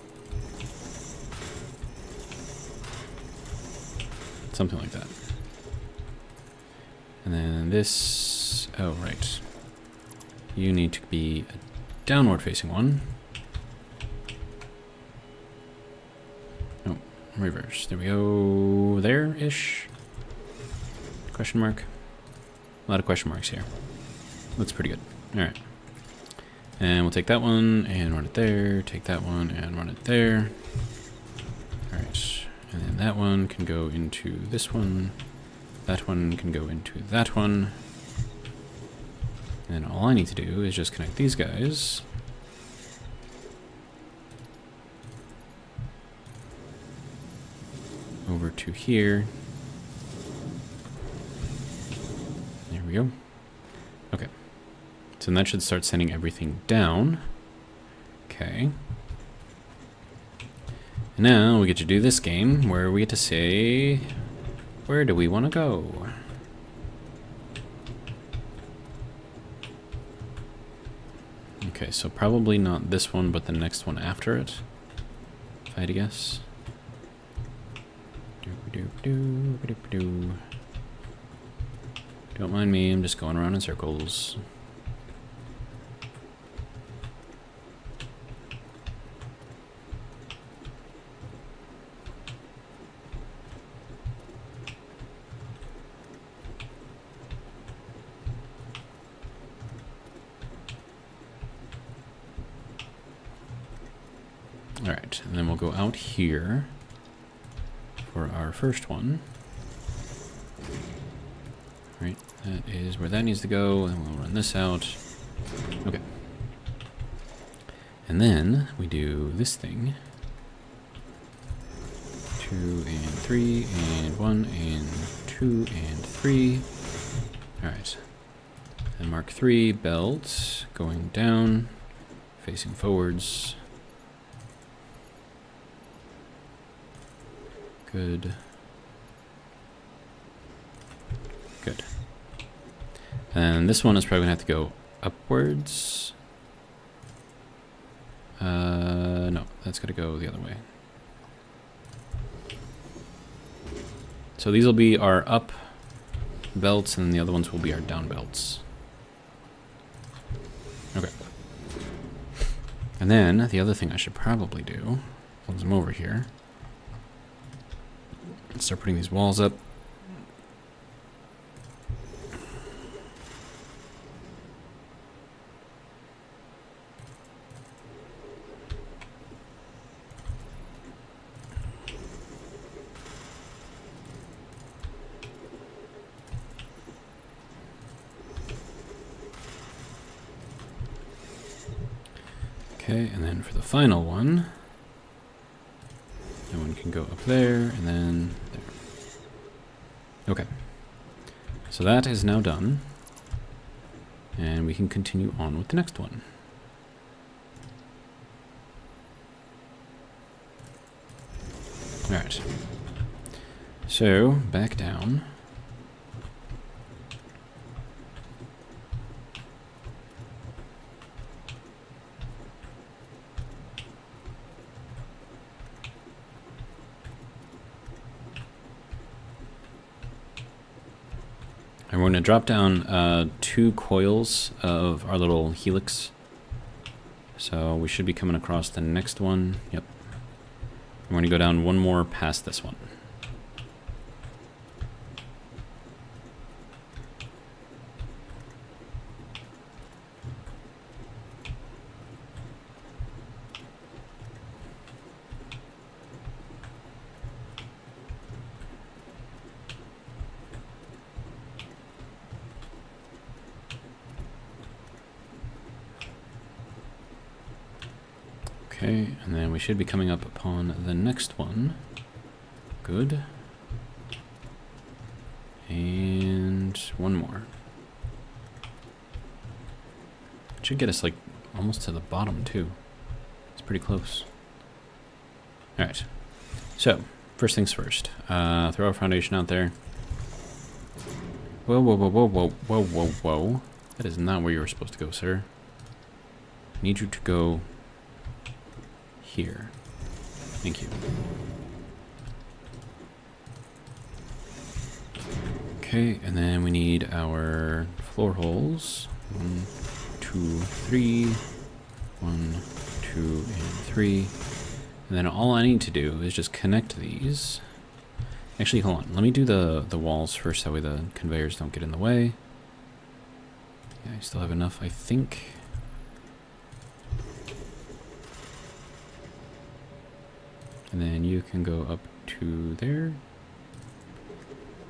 A: Something like that. And then this, oh, right. You need to be a downward facing one. Oh, reverse. There we go. There-ish. Question mark. A lot of question marks here. Looks pretty good. Alright. And we'll take that one and run it there. Take that one and run it there. Alright. And then that one can go into this one. That one can go into that one. And then all I need to do is just connect these guys. Over to here. There we go. Okay. So then that should start sending everything down. Okay. And now we get to do this game where we get to say, where do we want to go? Okay, so probably not this one, but the next one after it, if I had to guess. Don't mind me, I'm just going around in circles. Alright, and then we'll go out here for our first one. Right, that is where that needs to go, and we'll run this out. Okay. And then we do this thing. 2 and 3 and 1 and 2 and 3. Alright. And mark 3, belt, going down, facing forwards. Good. Good. And this one is probably gonna have to go upwards. No, that's gonna go the other way. So these will be our up belts, and the other ones will be our down belts. Okay. And then the other thing I should probably do, once I'm over here, start putting these walls up. Okay, and then for the final one, That one can go up there, and then there. Okay. So that is now done. And we can continue on with the next one. Alright. So, back down. And we're going to drop down 2 coils of our little helix. So we should be coming across the next one. Yep. We're going to go down 1 more past this one. Okay, and then we should be coming up upon the next one. Good. And 1 more. It should get us like almost to the bottom too. It's pretty close. Alright. So, first things first. Throw our foundation out there. Whoa, whoa, whoa, whoa, whoa, whoa, whoa, whoa. That is not where you were supposed to go, sir. I need you to go here. Thank you. Okay, and then we need our floor holes. 1, 2, 3. 1, 2, and 3. And then all I need to do is just connect these. Actually, hold on. Let me do the walls first, that way the conveyors don't get in the way. Yeah, I still have enough, I think. And then you can go up to there.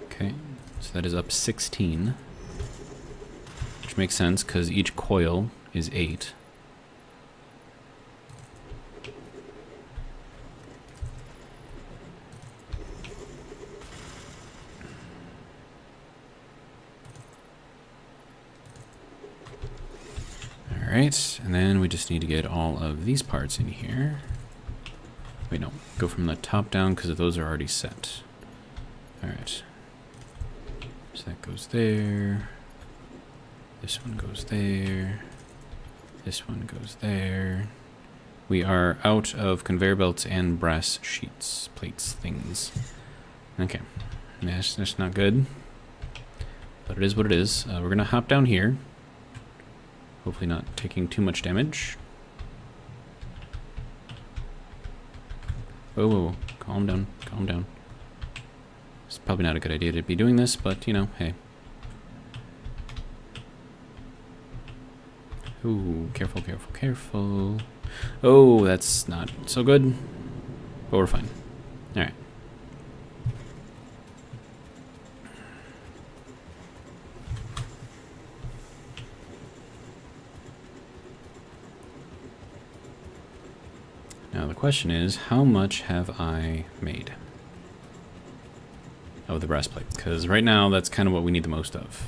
A: Okay, so that is up 16. Which makes sense, because each coil is 8. Alright, and then we just need to get all of these parts in here. Wait, no. Go from the top down because those are already set. Alright. So that goes there. This one goes there. This one goes there. We are out of conveyor belts and brass sheets, plates, things. Okay. That's not good. But it is what it is. We're going to hop down here. Hopefully not taking too much damage. Whoa, whoa, whoa. Calm down, calm down. It's probably not a good idea to be doing this, but, you know, hey. Ooh, careful, careful, careful. Oh, that's not so good. But we're fine. Alright. Now the question is, how much have I made of the brass plate? Because right now that's kind of what we need the most of.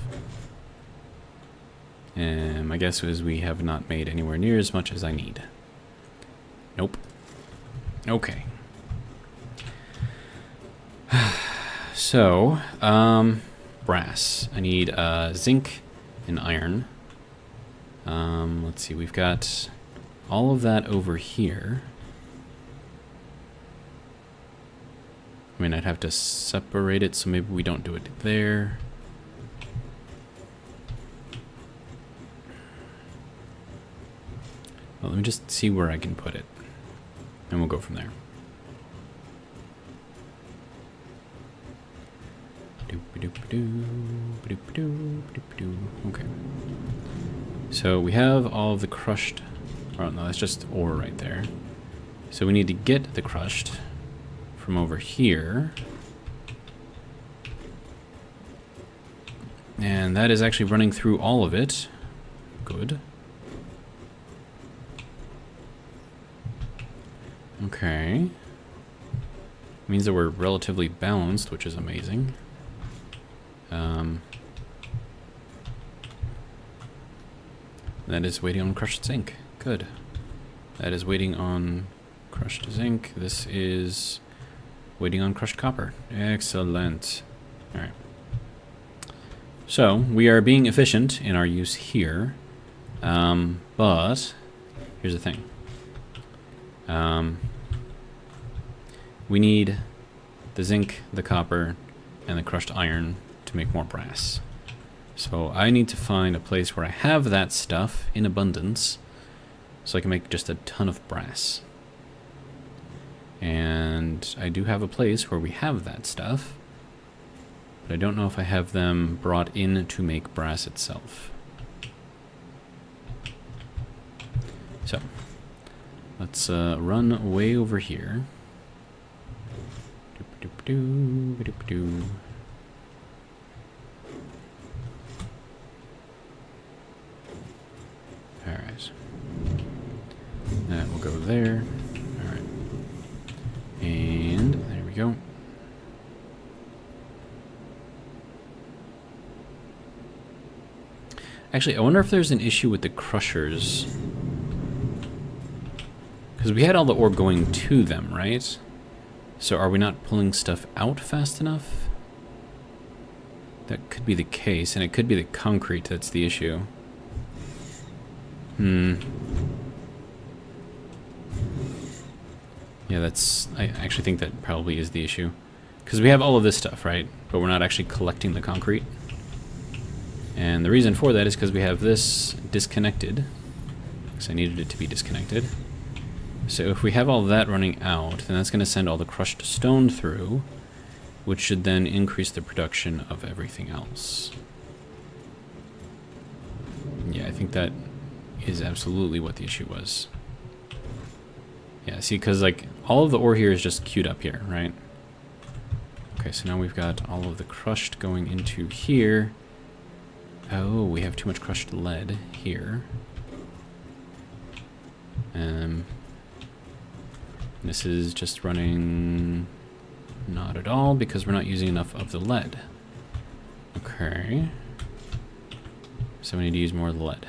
A: And my guess is we have not made anywhere near as much as I need. Nope. Okay. So, brass. I need zinc and iron. Let's see, we've got all of that over here. I mean, I'd have to separate it, so maybe we don't do it there. Well, let me just see where I can put it, and we'll go from there. Okay. So we have all of the crushed... Oh, no, that's just ore right there. So we need to get the crushed from over here. And that is actually running through all of it. Good. Okay. means that we're relatively balanced, which is amazing. That is waiting on crushed zinc. Good. That is waiting on crushed zinc. This is waiting on crushed copper. Excellent. All right. So we are being efficient in our use here, but here's the thing. We need the zinc, the copper, and the crushed iron to make more brass. So I need to find a place where I have that stuff in abundance so I can make just a ton of brass. And I do have a place where we have that stuff, but I don't know if I have them brought in to make brass itself. So let's run way over here. Alright. That will go there. Alright. And there we go. Actually, I wonder if there's an issue with the crushers. Because we had all the ore going to them, right? So are we not pulling stuff out fast enough? That could be the case, and it could be the concrete that's the issue. Yeah, I actually think that probably is the issue. Because we have all of this stuff, right? But we're not actually collecting the concrete. And the reason for that is because we have this disconnected. Because I needed it to be disconnected. So if we have all that running out, then that's going to send all the crushed stone through, which should then increase the production of everything else. Yeah, I think that is absolutely what the issue was. Yeah, see, because like all of the ore here is just queued up here, right? Okay, so now we've got all of the crushed going into here. Oh, we have too much crushed lead here. This is just running not at all because we're not using enough of the lead. Okay. So we need to use more of the lead.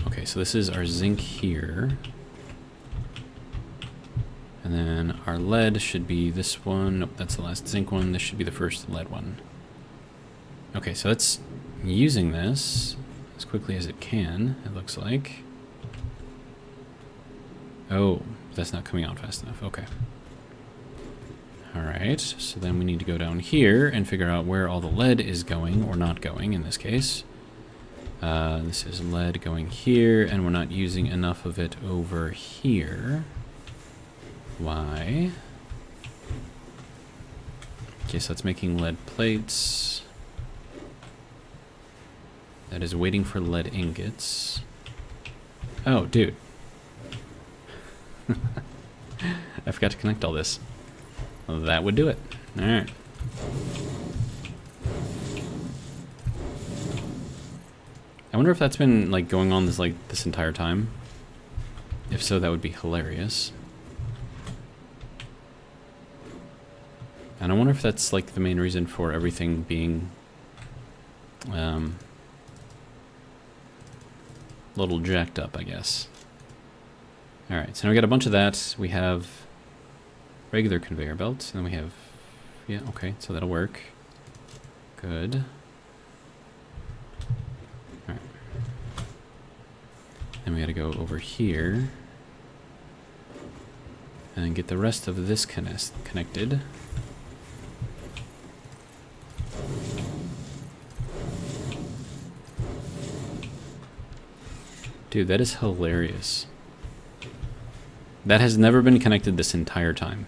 A: Okay, so this is our zinc here. And then our lead should be this one. Nope, that's the last zinc one. This should be the first lead one. Okay, so it's using this as quickly as it can, it looks like. Oh, that's not coming out fast enough. Okay. Alright, so then we need to go down here and figure out where all the lead is going, or not going in this case. This is lead going here, and we're not using enough of it over here. Why? Okay, so it's making lead plates. That is waiting for lead ingots. Oh, dude. I forgot to connect all this. Well, that would do it. Alright. I wonder if that's been like going on this entire time. If so, that would be hilarious. And I wonder if that's like the main reason for everything being a little jacked up, I guess. Alright, so now we got a bunch of that. We have regular conveyor belts, and then we have, yeah, okay, so that'll work. Good. Alright. Then we gotta go over here and get the rest of this connected. Dude, that is hilarious. That has never been connected this entire time.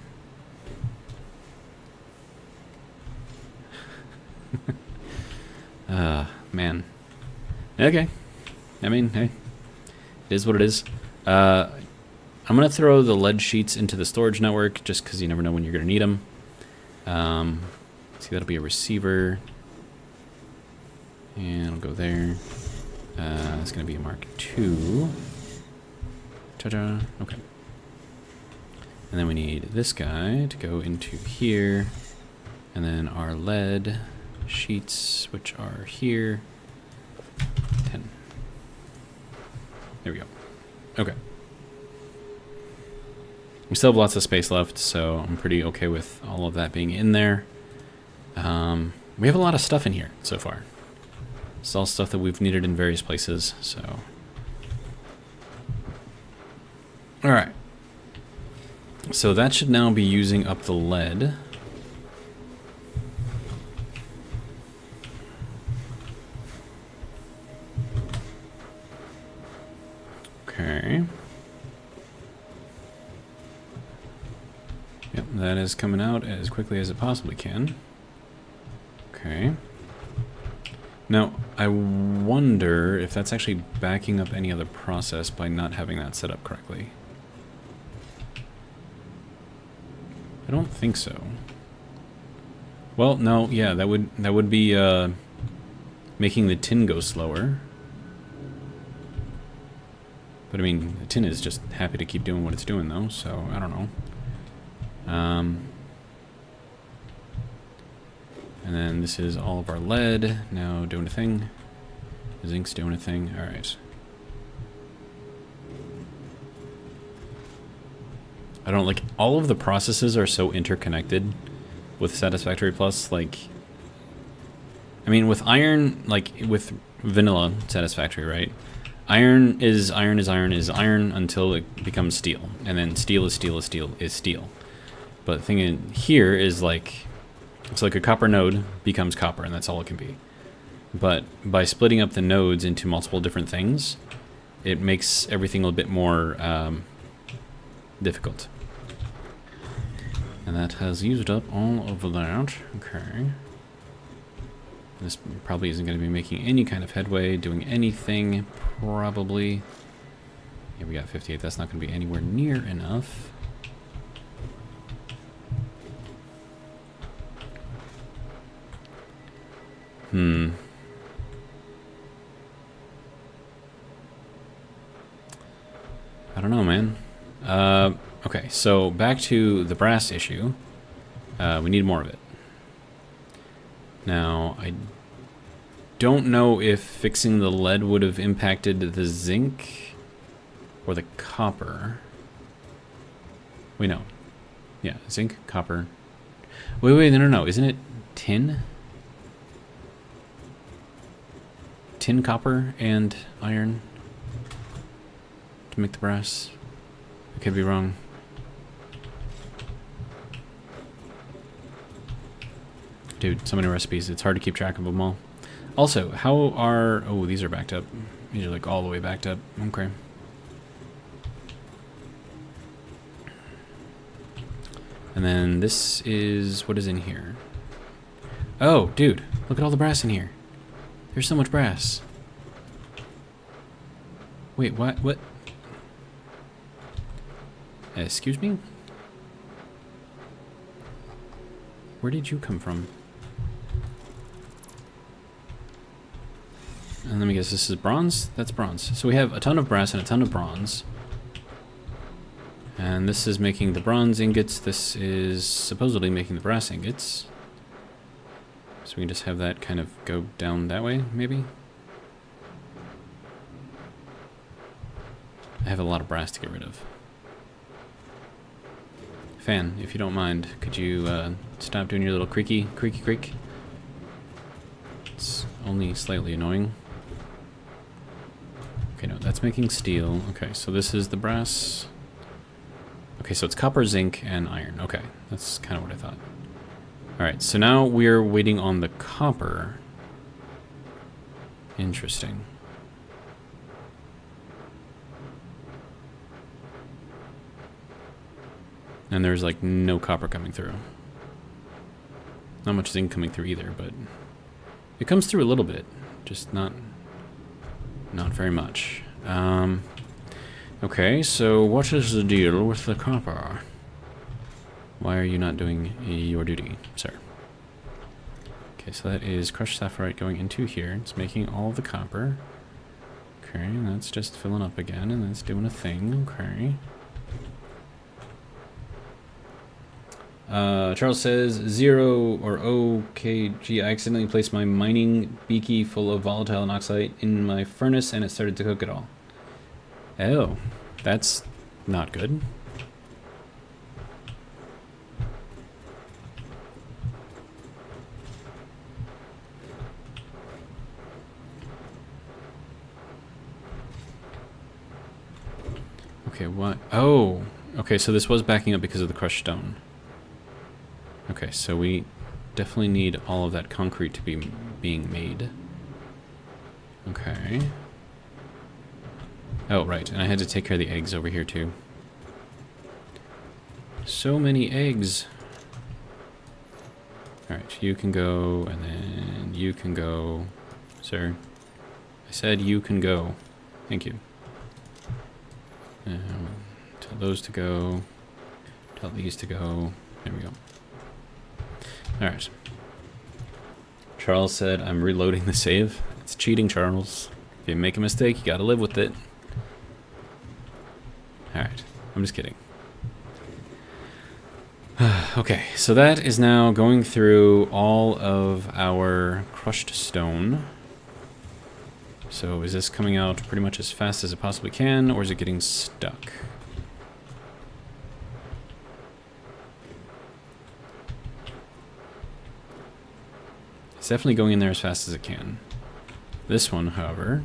A: Man. Okay. I mean, hey. It is what it is. I'm going to throw the lead sheets into the storage network just because you never know when you're going to need them. See, that'll be a receiver. And I'll go there. It's going to be a Mark II. Ta-da. Okay. And then we need this guy to go into here. And then our lead sheets, which are here. 10. There we go. Okay. We still have lots of space left, so I'm pretty okay with all of that being in there. We have a lot of stuff in here so far. It's all stuff that we've needed in various places, so. Alright. So that should now be using up the lead. Okay. Yep, that is coming out as quickly as it possibly can. Okay. Now, I wonder if that's actually backing up any other process by not having that set up correctly. I don't think so. Well, no, yeah, that would be making the tin go slower. But I mean, the tin is just happy to keep doing what it's doing though, so I don't know. And then this is all of our lead now doing a thing. The zinc's doing a thing. All right. I don't like all of the processes are so interconnected with Satisfactory Plus. Like, I mean, with iron, like with vanilla Satisfactory, right? Iron is iron is iron is iron until it becomes steel, and then steel is steel is steel is steel. But the thing in here is like, it's like a copper node becomes copper, and that's all it can be. But by splitting up the nodes into multiple different things, it makes everything a little bit more difficult. And that has used up all of that. Okay. This probably isn't going to be making any kind of headway, doing anything, probably. Yeah, we got 58. That's not going to be anywhere near enough. I don't know, man. Okay, so back to the brass issue. We need more of it. Now, I don't know if fixing the lead would have impacted the zinc or the copper. Wait, no. Yeah, zinc, copper. Wait, no. Isn't it tin? Tin, copper, and iron to make the brass? I could be wrong. Dude, so many recipes. It's hard to keep track of them all. Also, how are... Oh, these are backed up. These are like all the way backed up. Okay. And then this is... What is in here? Oh, dude. Look at all the brass in here. There's so much brass. Wait, what? What? Excuse me? Where did you come from? And let me guess, this is bronze? That's bronze. So we have a ton of brass and a ton of bronze. And this is making the bronze ingots. This is supposedly making the brass ingots. So we can just have that kind of go down that way, maybe? I have a lot of brass to get rid of. Fan, if you don't mind, could you stop doing your little creaky creak? It's only slightly annoying. Okay, no, that's making steel. Okay, so this is the brass. Okay, so it's copper, zinc, and iron. Okay, that's kind of what I thought. Alright, so now we're waiting on the copper. Interesting. And there's like no copper coming through. Not much zinc coming through either, but it comes through a little bit, just not very much. Okay, so what is the deal with the copper? Why are you not doing your duty, sir? Okay, so that is crushed sapphirite going into here. It's making all the copper. Okay, and that's just filling up again, and that's doing a thing. Okay. Charles says, 0 or OKG, I accidentally placed my mining beaky full of volatile anoxide in my furnace and it started to cook it all. Oh, that's not good. Okay, what? Oh, okay, so this was backing up because of the crushed stone. Okay, so we definitely need all of that concrete to be being made. Okay. Oh, right, and I had to take care of the eggs over here too. So many eggs. Alright, you can go, and then you can go. Sir, I said you can go. Thank you. Tell those to go. Tell these to go. There we go. Alright. Charles said, I'm reloading the save. It's cheating, Charles. If you make a mistake, you gotta live with it. Alright. I'm just kidding. Okay, so that is now going through all of our crushed stone. So is this coming out pretty much as fast as it possibly can, or is it getting stuck? It's definitely going in there as fast as it can. This one, however,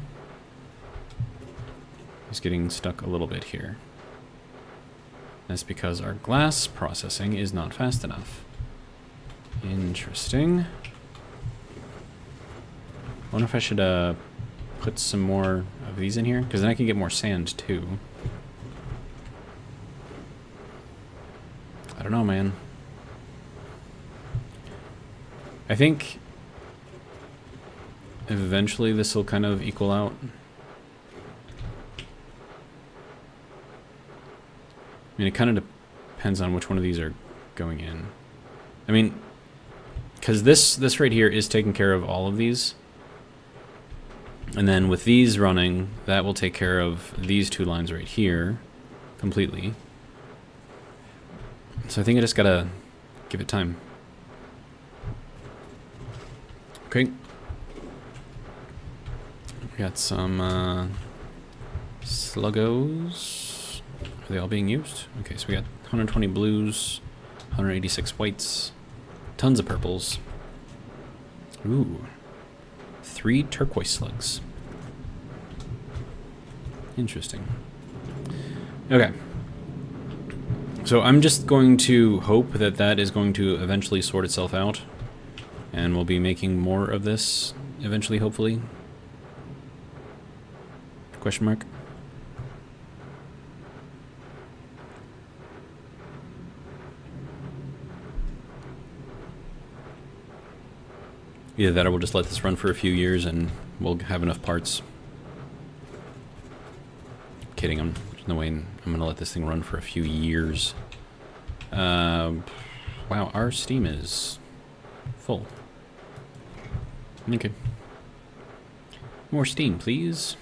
A: is getting stuck a little bit here. That's because our glass processing is not fast enough. Interesting. I wonder if I should put some more of these in here, because then I can get more sand too. I don't know, man. I think eventually this will kind of equal out. I mean, it kind of depends on which one of these are going in. I mean, because this right here is taking care of all of these. And then with these running, that will take care of these two lines right here completely. So I think I just gotta give it time. Okay. We got some sluggos. Are they all being used? Okay, so we got 120 blues, 186 whites, tons of purples. Ooh. 3 turquoise slugs. Interesting. Okay. So I'm just going to hope that that is going to eventually sort itself out. And we'll be making more of this eventually, hopefully. Question mark? Either that or we'll just let this run for a few years and we'll have enough parts. Kidding, there's no way I'm going to let this thing run for a few years. Wow, our Steam is full. Okay. More Steam, please.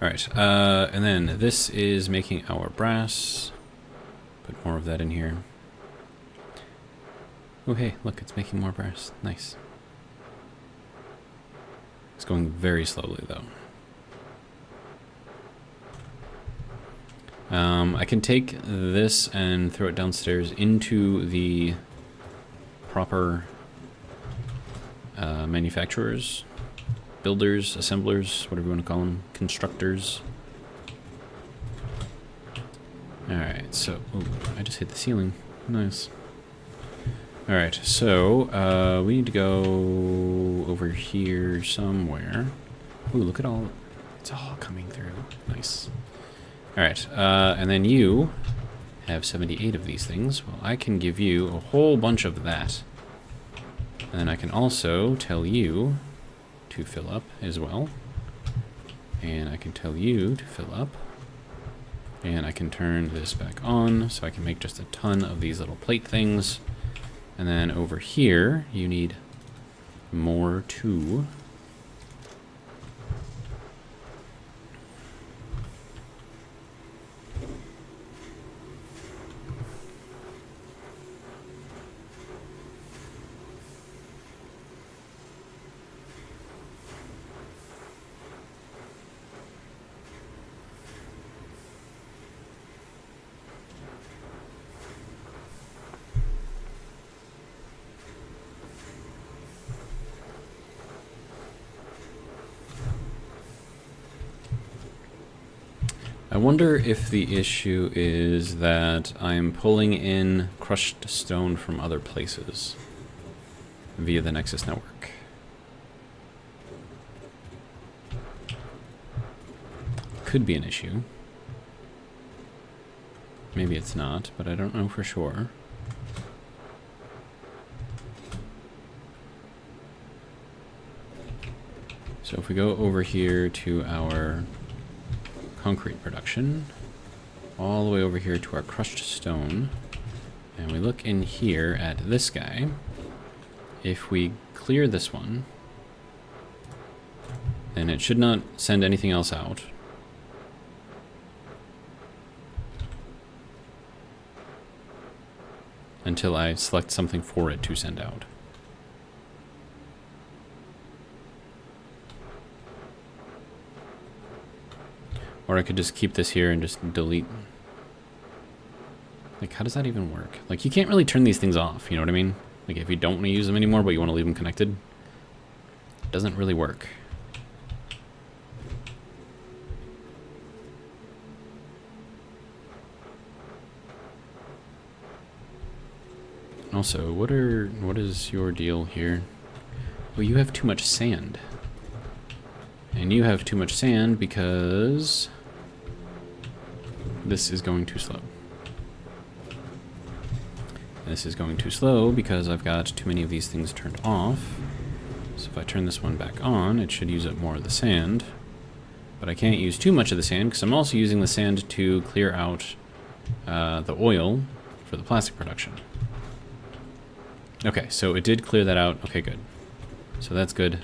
A: Alright, and then this is making our brass. Put more of that in here. Oh hey, look, it's making more brass. Nice. It's going very slowly, though. I can take this and throw it downstairs into the proper manufacturers, builders, assemblers, whatever you want to call them, constructors. Alright, so... Ooh, I just hit the ceiling. Nice. Alright, so we need to go over here somewhere. Ooh, look at all... It's all coming through. Nice. Alright, and then you have 78 of these things. Well, I can give you a whole bunch of that. And then I can also tell you to fill up as well. And I can tell you to fill up. And I can turn this back on so I can make just a ton of these little plate things. And then over here, you need more too. I wonder if the issue is that I'm pulling in crushed stone from other places via the Nexus network. Could be an issue. Maybe it's not, but I don't know for sure. So if we go over here to our concrete production, all the way over here to our crushed stone, and we look in here at this guy, if we clear this one, then it should not send anything else out. Until I select something for it to send out. Or I could just keep this here and just delete. Like, how does that even work? Like, you can't really turn these things off, you know what I mean? Like, if you don't want to use them anymore, but you want to leave them connected, it doesn't really work. Also, what is your deal here? Well, you have too much sand. And you have too much sand because this is going too slow. This is going too slow because I've got too many of these things turned off. So if I turn this one back on, it should use up more of the sand. But I can't use too much of the sand because I'm also using the sand to clear out the oil for the plastic production. Okay, so it did clear that out. Okay, good. So that's good.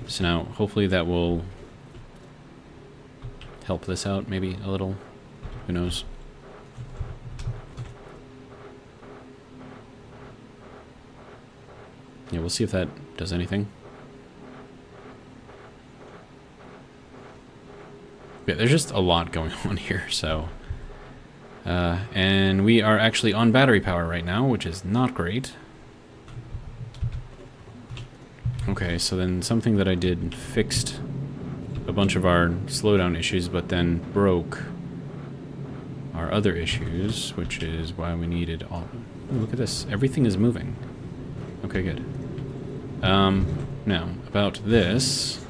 A: So now, hopefully that will help this out maybe a little. Who knows? Yeah, we'll see if that does anything. Yeah, there's just a lot going on here, so... and we are actually on battery power right now, which is not great. Okay, so then something that I did fixed a bunch of our slowdown issues, but then broke our other issues, which is why we needed all... Oh, look at this. Everything is moving. Okay, good. Now, about this,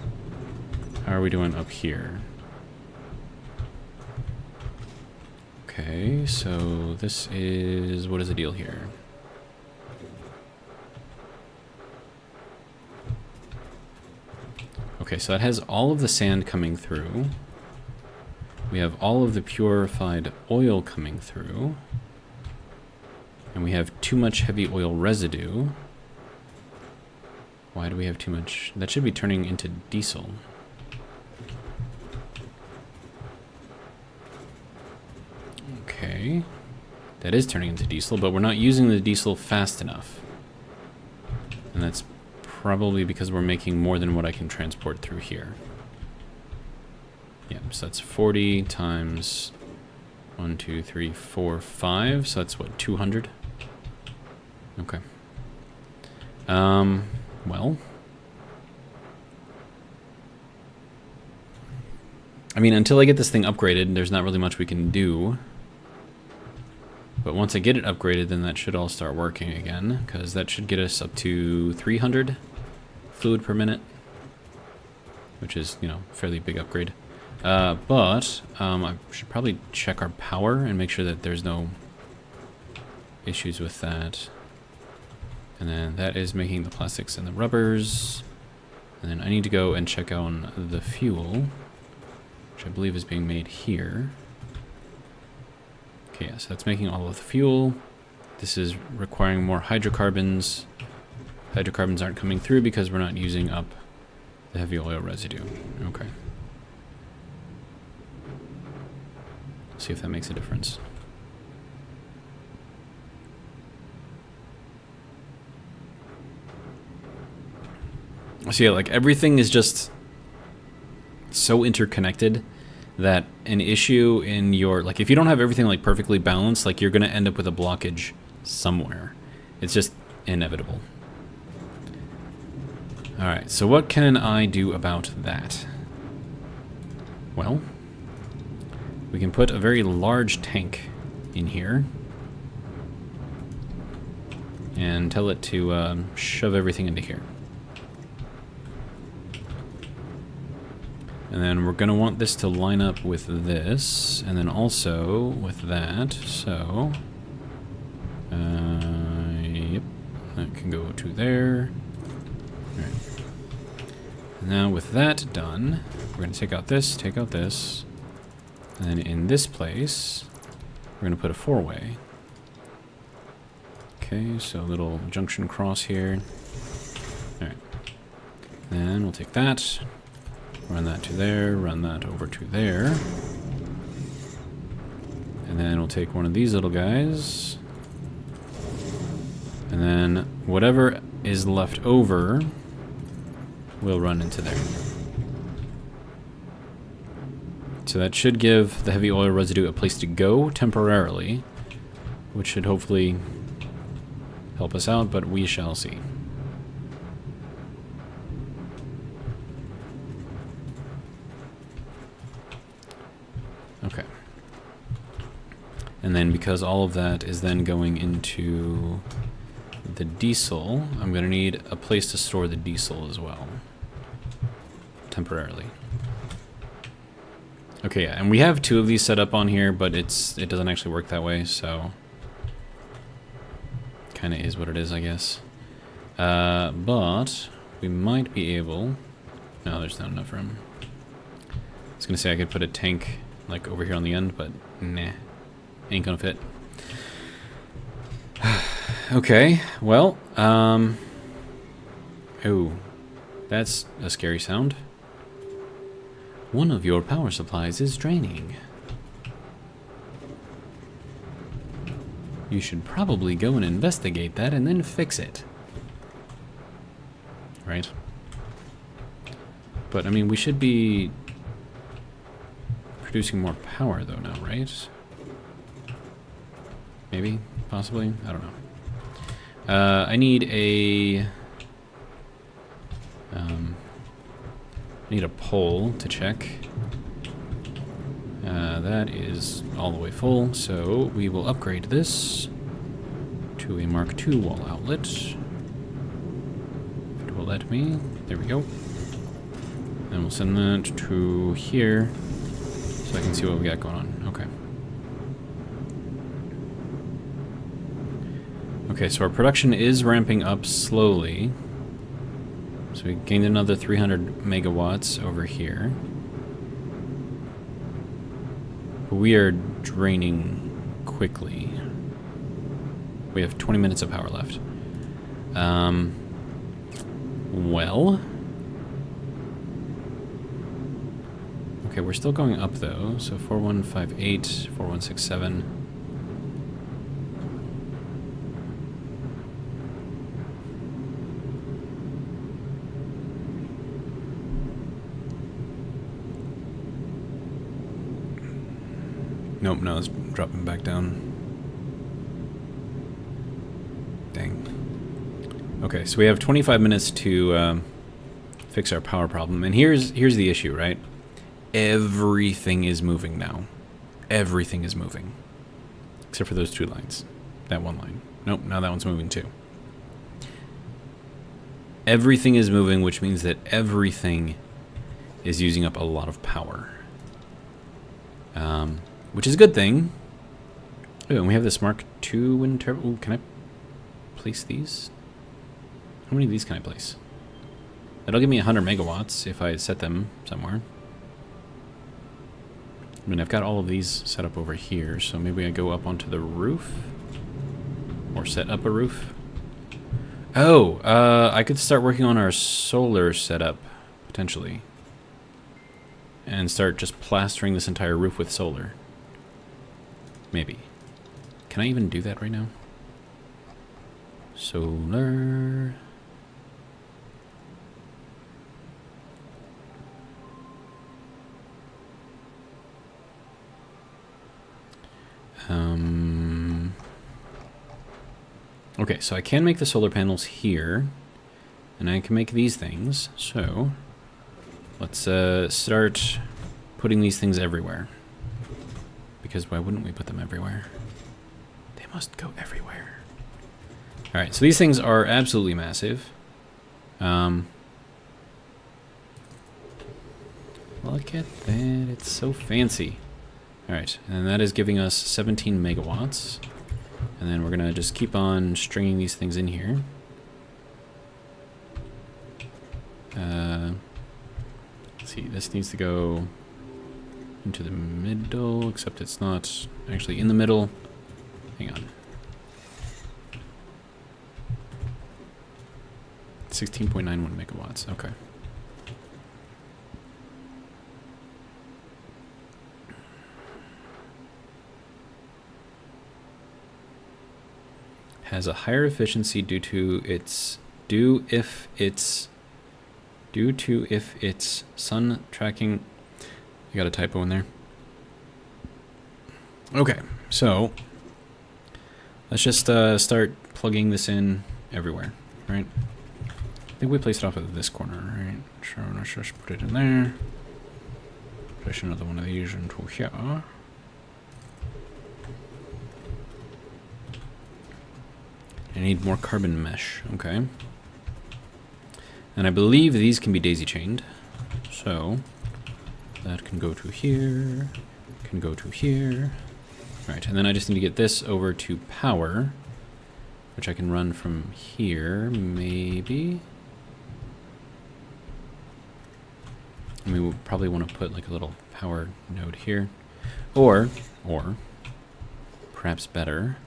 A: how are we doing up here? Okay, so this is... What is the deal here? Okay, so that has all of the sand coming through. We have all of the purified oil coming through. And we have too much heavy oil residue. Why do we have too much? That should be turning into diesel. Okay. That is turning into diesel, but we're not using the diesel fast enough. And that's probably because we're making more than what I can transport through here. Yeah, so that's 40 times 1, 2, 3, 4, 5. So that's what, 200? Okay. Well. I mean, until I get this thing upgraded, there's not really much we can do. But once I get it upgraded, then that should all start working again, because that should get us up to 300 fluid per minute, which is, you know, a fairly big upgrade. But I should probably check our power and make sure that there's no issues with that. And then that is making the plastics and the rubbers. And then I need to go and check on the fuel, which I believe is being made here. Okay, yeah, so that's making all of the fuel. This is requiring more hydrocarbons. Hydrocarbons aren't coming through because we're not using up the heavy oil residue. Okay. See if that makes a difference. So yeah, like everything is just so interconnected that an issue in your, like if you don't have everything like perfectly balanced, like you're gonna end up with a blockage somewhere. It's just inevitable. Alright, so what can I do about that? Well, we can put a very large tank in here and tell it to shove everything into here. And then we're going to want this to line up with this, and then also with that, so... yep, that can go to there. Alright. Now with that done, we're going to take out this, and then in this place, we're going to put a four-way. Okay, so a little junction cross here. Alright. Then we'll take that, run that to there, run that over to there. And then we'll take one of these little guys. And then whatever is left over, we'll run into there. So that should give the heavy oil residue a place to go temporarily, which should hopefully help us out, but we shall see. Okay. And then because all of that is then going into the diesel, I'm going to need a place to store the diesel as well. Temporarily. Okay, yeah, and we have two of these set up on here, but it doesn't actually work that way, so... kind of is what it is, I guess. But we might be able... No, there's not enough room. I was going to say I could put a tank, like, over here on the end, but nah. Ain't gonna fit. Okay, well, oh, that's a scary sound. One of your power supplies is draining. You should probably go and investigate that and then fix it. Right? But, I mean, we should be producing more power, though, now, right? Maybe? Possibly? I don't know. I need a... I need a pole to check. That is all the way full, so we will upgrade this to a Mark II wall outlet. If it will let me. There we go. And we'll send that to here so I can see what we got going on. Okay. Okay, so our production is ramping up slowly. So we gained another 300 megawatts over here. But we are draining quickly. We have 20 minutes of power left. Well... Okay, we're still going up though. So 4158, 4167. Nope, no, it's dropping back down. Dang. Okay, so we have 25 minutes to fix our power problem. And here's the issue, right? Everything is moving now. Everything is moving. Except for those two lines. That one line. Nope, now that one's moving too. Everything is moving, which means that everything is using up a lot of power. Which is a good thing. Oh, and we have this Mark II wind turbo. Ooh, can I place these? How many of these can I place? That'll give me 100 megawatts if I set them somewhere. I mean, I've got all of these set up over here, so maybe I go up onto the roof? Or set up a roof? Oh, I could start working on our solar setup, potentially. And start just plastering this entire roof with solar. Maybe. Can I even do that right now? Solar... Okay, so I can make the solar panels here, and I can make these things, so let's start putting these things everywhere. because why wouldn't we put them everywhere? They must go everywhere. Alright, so these things are absolutely massive. Look at that, it's so fancy. Alright, and that is giving us 17 megawatts. And then we're gonna just keep on stringing these things in here. Let's see, this needs to go into the middle, except it's not actually in the middle. Hang on. 16.91 megawatts, okay. Has a higher efficiency due to its sun tracking. You got a typo in there. Okay, so let's just start plugging this in everywhere, right? I think we placed it off of this corner, right? Sure, let's just put it in there. Push another one of these into here. I need more carbon mesh, okay. And I believe these can be daisy chained. So that can go to here, can go to here. Right, and then I just need to get this over to power, which I can run from here, maybe. And we will probably want to put like a little power node here. Or perhaps better,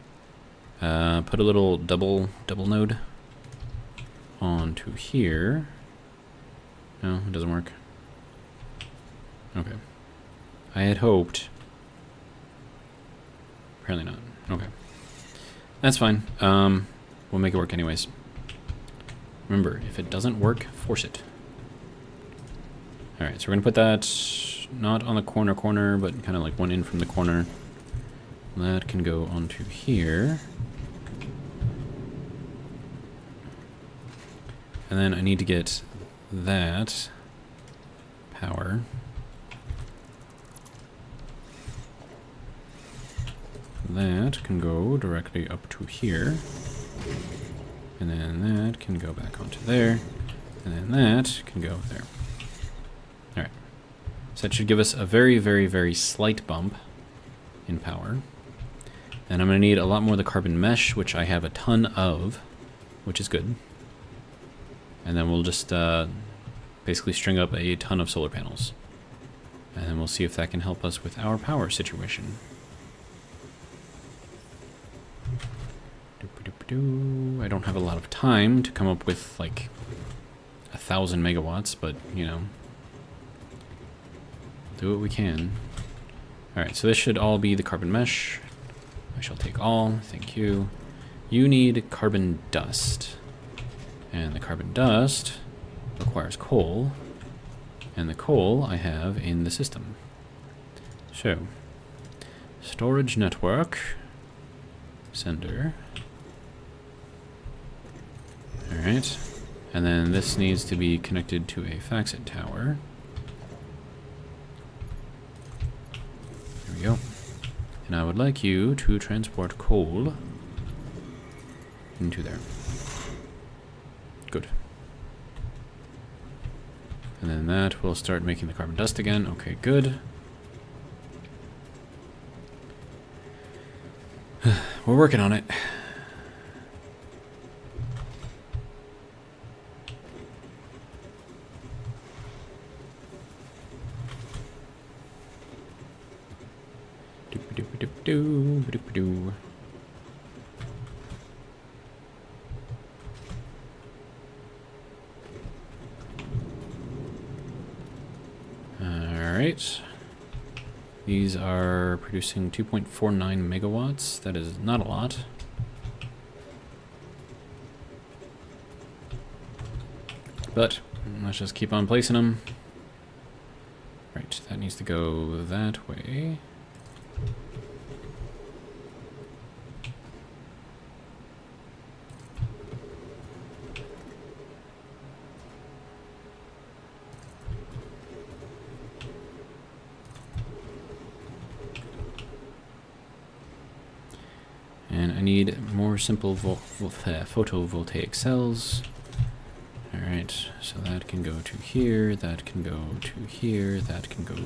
A: put a little double node onto here. No, it doesn't work. Okay. I had hoped. Apparently not. Okay. That's fine. We'll make it work anyways. Remember, if it doesn't work, force it. Alright, so we're going to put that not on the corner, but kind of like one in from the corner. That can go onto here. And then I need to get that power. That can go directly up to here. And then that can go back onto there. And then that can go there. Alright. So that should give us a very, very, very slight bump in power. And I'm going to need a lot more of the carbon mesh, which I have a ton of, which is good. And then we'll just basically string up a ton of solar panels. And then we'll see if that can help us with our power situation. I don't have a lot of time to come up with like 1,000 megawatts, but you know, do what we can. Alright, so this should all be the carbon mesh. I shall take all, thank you. You need carbon dust. And the carbon dust requires coal. And the coal I have in the system. So, storage network, sender. Alright, and then this needs to be connected to a Faxit tower. There we go. And I would like you to transport coal into there. Good. And then that will start making the carbon dust again. Okay, good. We're working on it. Doop-a-doop-a-doop-a-doop-a-doo. Alright. These are producing 2.49 megawatts. That is not a lot. But let's just keep on placing them. Right, that needs to go that way. then I need more simple photovoltaic cells. Alright, so that can go to here, that can go to here, that can go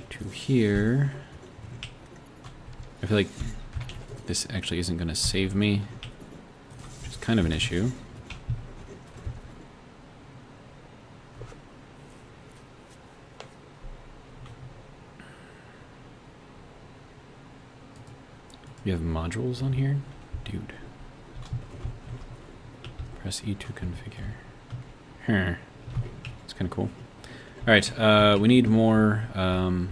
A: to here. I feel like this actually isn't going to save me, which is kind of an issue. You have modules on here? Dude. Press E to configure. Huh. It's kind of cool. Alright, we need more of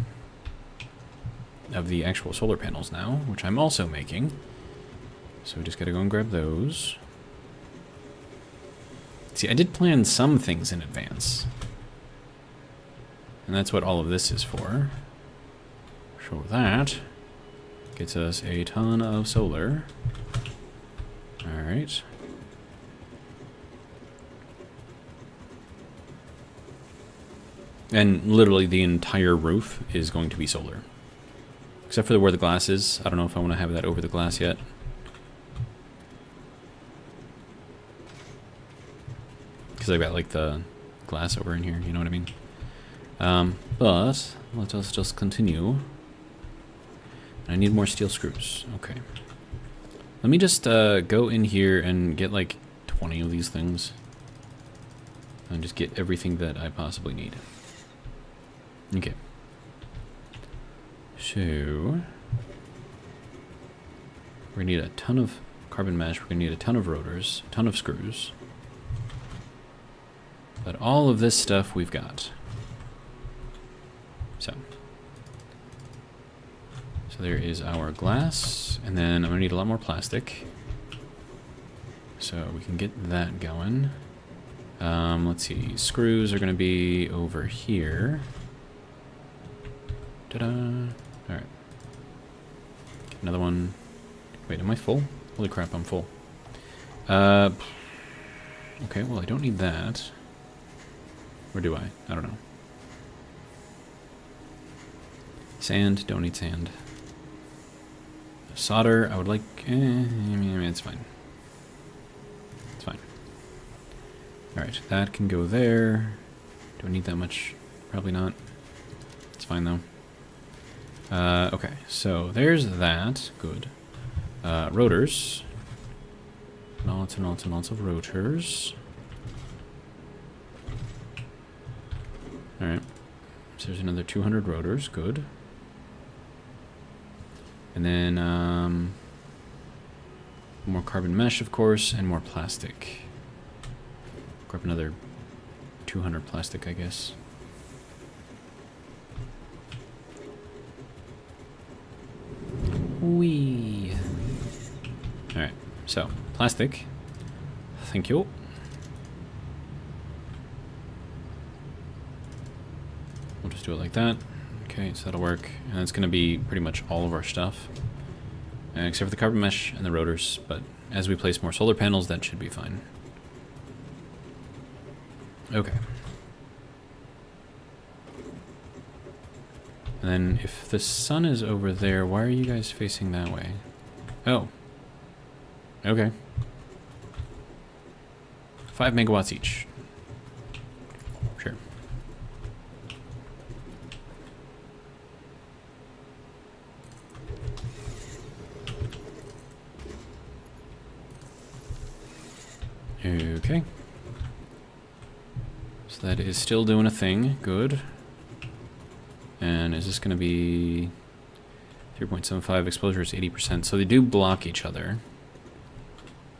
A: the actual solar panels now, which I'm also making. So we just gotta go and grab those. See, I did plan some things in advance. And that's what all of this is for. So that gets us a ton of solar. Alright. And literally the entire roof is going to be solar. Except for where the glass is. I don't know if I want to have that over the glass yet. Because I've got like the glass over in here, you know what I mean? But let us just continue. I need more steel screws. Okay. Let me just go in here and get like 20 of these things. And just get everything that I possibly need. Okay. So we're gonna need a ton of carbon mesh, we're gonna need a ton of rotors, a ton of screws. But all of this stuff we've got. So there is our glass, and then I'm gonna need a lot more plastic. So we can get that going. Let's see, screws are gonna be over here. Ta-da! Alright. Another one. Wait, am I full? Holy crap, I'm full. Okay, well, I don't need that. Or do I? I don't know. Sand, don't need sand. Solder, I would like... I mean, it's fine. It's fine. Alright, that can go there. Do I need that much? Probably not. It's fine, though. Okay, so there's that. Good. Rotors. Lots and lots and lots of rotors. Alright. So there's another 200 rotors. Good. And then, more carbon mesh, of course, and more plastic. Grab another 200 plastic, I guess. Whee! Alright, so, plastic. Thank you. We'll just do it like that. Okay, so that'll work. And it's going to be pretty much all of our stuff. Except for the carbon mesh and the rotors. But as we place more solar panels, that should be fine. Okay. And then if the sun is over there, why are you guys facing that way? Oh. Okay. 5 megawatts each. Sure. Okay. So that is still doing a thing. Good. And is this going to be 3.75 exposure is 80%. So they do block each other.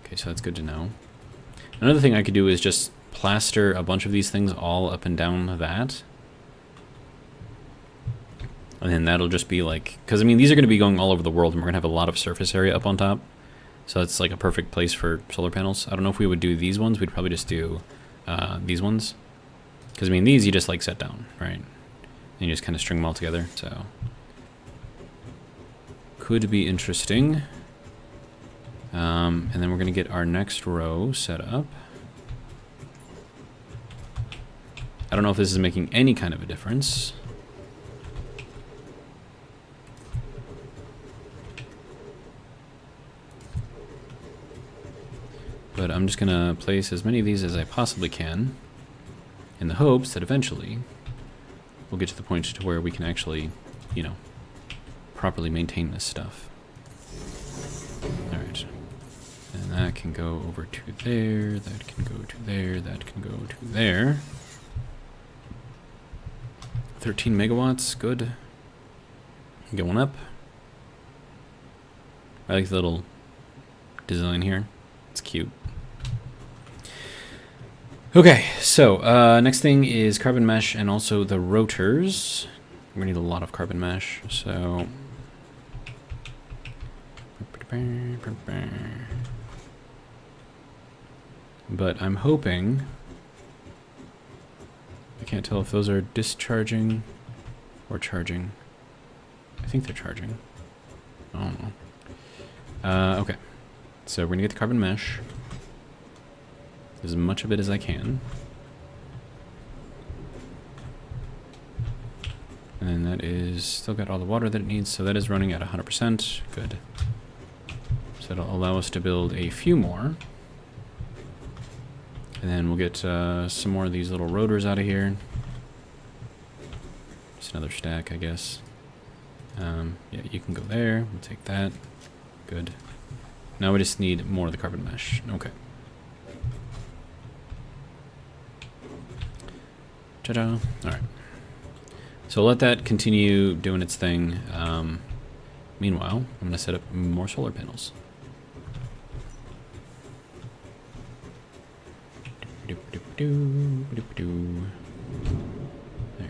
A: Okay, so that's good to know. Another thing I could do is just plaster a bunch of these things all up and down that. And then that'll just be like... Because, I mean, these are going to be going all over the world, and we're going to have a lot of surface area up on top. So it's like a perfect place for solar panels. I don't know if we would do these ones. We'd probably just do these ones. Because, I mean, these you just, like, set down, right? And you just kind of string them all together, so... Could be interesting. And then we're going to get our next row set up. I don't know if this is making any kind of a difference. But I'm just gonna place as many of these as I possibly can, in the hopes that eventually we'll get to the point to where we can actually, you know, properly maintain this stuff. Alright. And that can go over to there, that can go to there, that can go to there. 13 megawatts, good. Get one up. I like the little design here. It's cute. Okay, so next thing is carbon mesh and also the rotors. We're gonna need a lot of carbon mesh, so but I'm hoping, I can't tell if those are discharging or charging. I think they're charging. I don't know. Okay, so we're gonna get the carbon mesh, as much of it as I can. And then that is still got all the water that it needs, so that is running at 100%. Good. So it'll allow us to build a few more. And then we'll get some more of these little rotors out of here. Just another stack, I guess. Yeah, you can go there. We'll take that. Good. Now we just need more of the carbon mesh. Okay. Ta-da. Alright. So let that continue doing its thing. Meanwhile, I'm going to set up more solar panels. There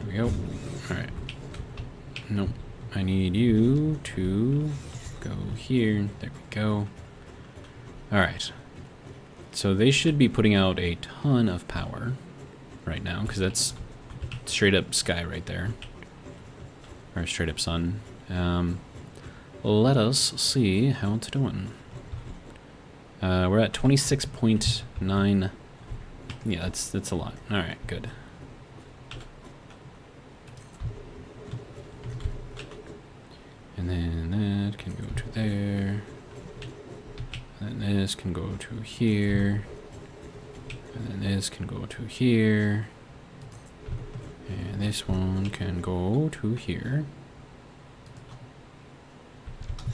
A: we go. Alright. Nope. I need you to go here. There we go. Alright. So they should be putting out a ton of power right now, because that's straight up sky right there. Or straight up sun. Let us see how it's doing. We're at 26.9. Yeah, that's a lot. Alright, good. And then that can go to there. And then this can go to here. And then this can go to here. And this one can go to here.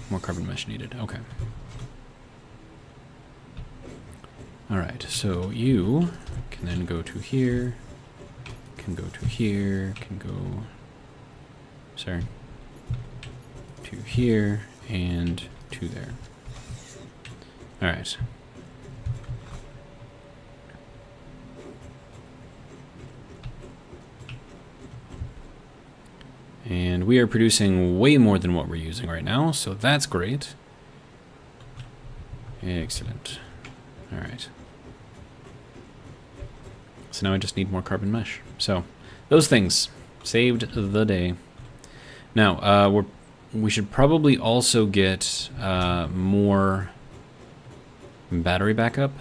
A: More carbon mesh needed. Okay. Alright, so you can then go to here. Can go to here. Can go... Sorry. To here. And to there. Alright. And we are producing way more than what we're using right now, so that's great. Excellent. Alright. So now I just need more carbon mesh. So, those things saved the day. Now, we should probably also get more battery backup.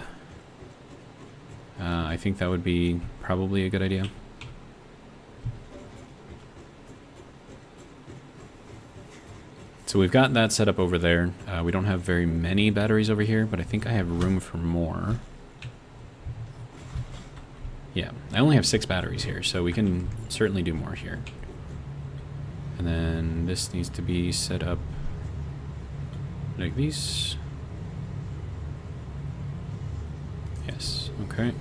A: I think that would be probably a good idea. So we've got that set up over there. We don't have very many batteries over here, but I think I have room for more. Yeah, I only have 6 batteries here, so we can certainly do more here. And then this needs to be set up like this. Yes, okay.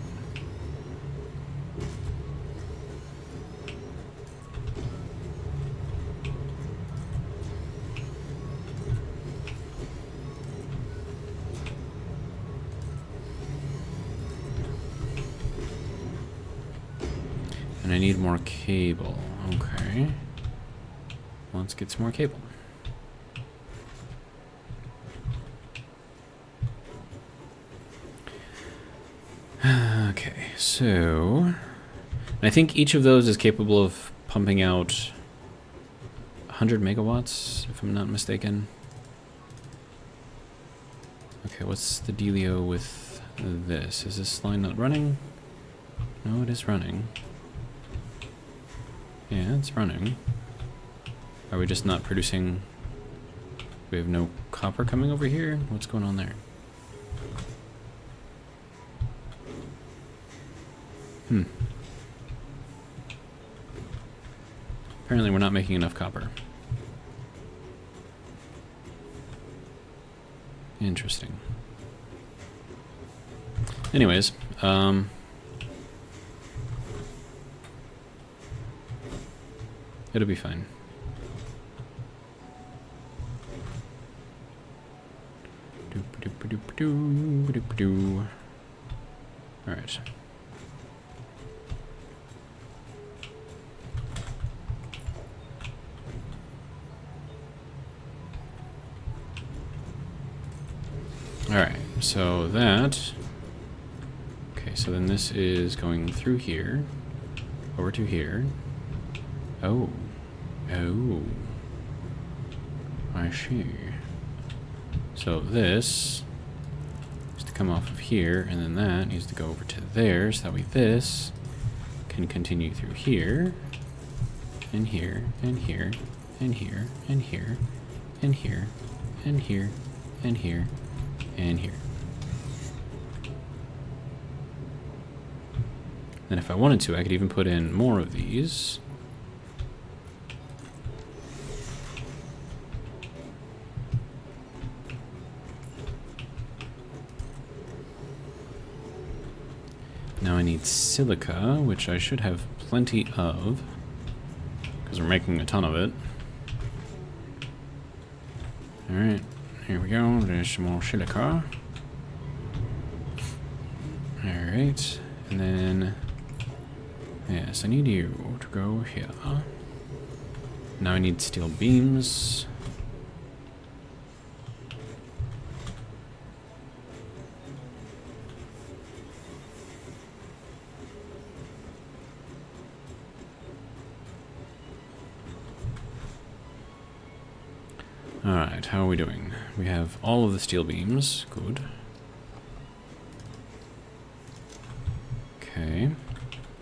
A: And I need more cable. Okay. Let's get some more cable. Okay, so... I think each of those is capable of pumping out 100 megawatts, if I'm not mistaken. Okay, what's the dealio with this? Is this line not running? No, it is running. Yeah, it's running. Are we just not producing... We have no copper coming over here? What's going on there? Apparently we're not making enough copper. Interesting. Anyways, it'll be fine. Alright. Alright, so that... Okay, so then this is going through here, over to here. Oh. Oh. I see. So this needs to come off of here, and then that needs to go over to there, so that way this can continue through here, and here, and here, and here, and here, and here, and here, and here, and here. And if I wanted to, I could even put in more of these. Now I need silica, which I should have plenty of, because we're making a ton of it. Alright, here we go. There's some more silica. Alright, and then... Yes, I need you to go here. Now I need steel beams. Alright, how are we doing? We have all of the steel beams. Good. Okay. And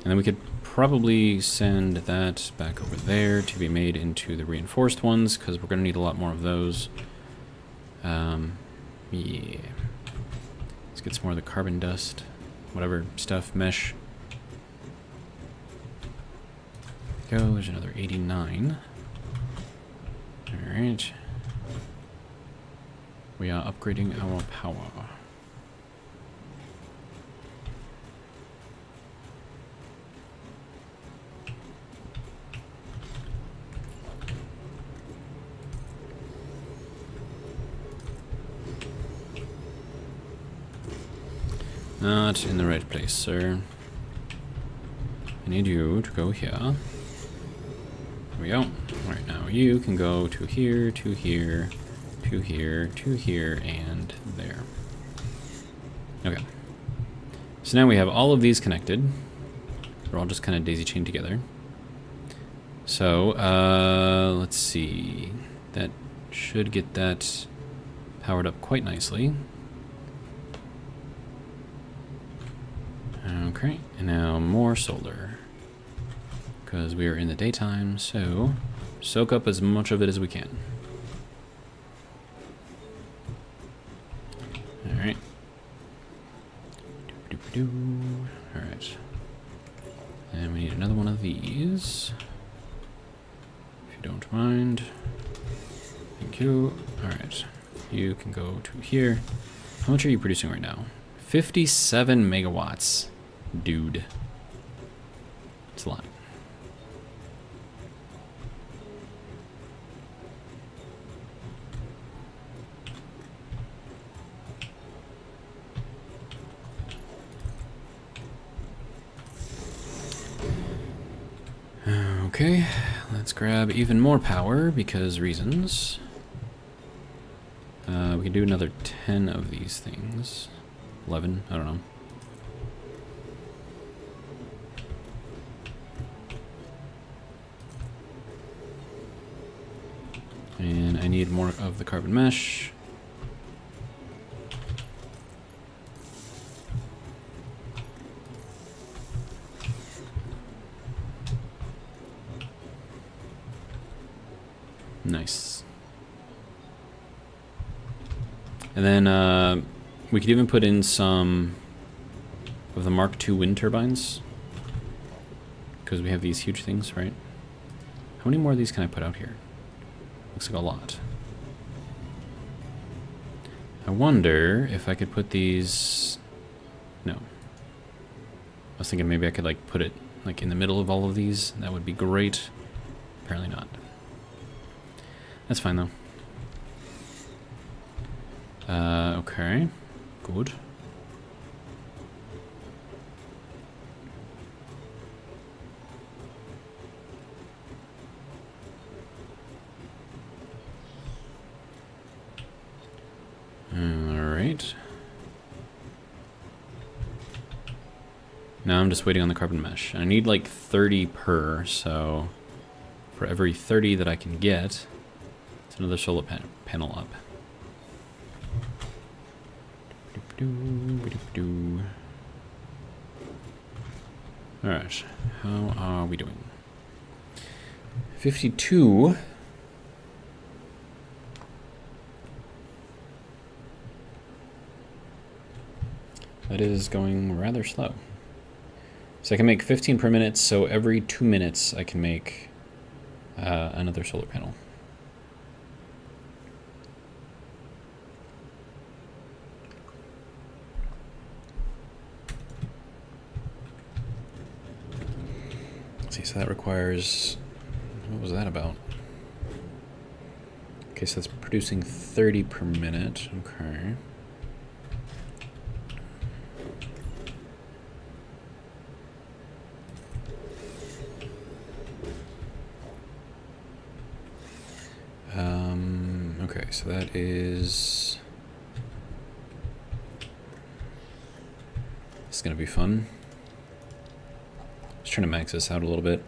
A: then we could probably send that back over there to be made into the reinforced ones, because we're going to need a lot more of those. Yeah. Let's get some more of the carbon dust, whatever stuff, mesh. Go, there's another 89. Alright. We are upgrading our power. Not in the right place, sir. I need you to go here. There we go. Alright, now you can go to here, to here, to here, to here, and there. Okay. So now we have all of these connected. They're all just kind of daisy-chained together. So, let's see. That should get that powered up quite nicely. Okay, and now more solar. Because we are in the daytime, so soak up as much of it as we can. Alright. Alright. And we need another one of these. If you don't mind. Thank you. Alright. You can go to here. How much are you producing right now? 57 megawatts. Dude. It's a lot. Okay, let's grab even more power because reasons. We can do another 10 of these things. 11, I don't know. And I need more of the carbon mesh. Nice. And then we could even put in some of the Mark II wind turbines. because we have these huge things, right? How many more of these can I put out here? Looks like a lot. I wonder if I could put these... No. I was thinking maybe I could like put it like in the middle of all of these. That would be great. Apparently not. That's fine though. Okay. Good. Alright. Now I'm just waiting on the carbon mesh. I need like 30 per, so for every 30 that I can get, it's another solar panel up. Alright, how are we doing? 52. That is going rather slow. So I can make 15 per minute, so every 2 minutes I can make another solar panel. Let's see, so that requires... What was that about? Okay, so that's producing 30 per minute. Okay. Okay, so that is... It's gonna be fun. Just trying to max this out a little bit.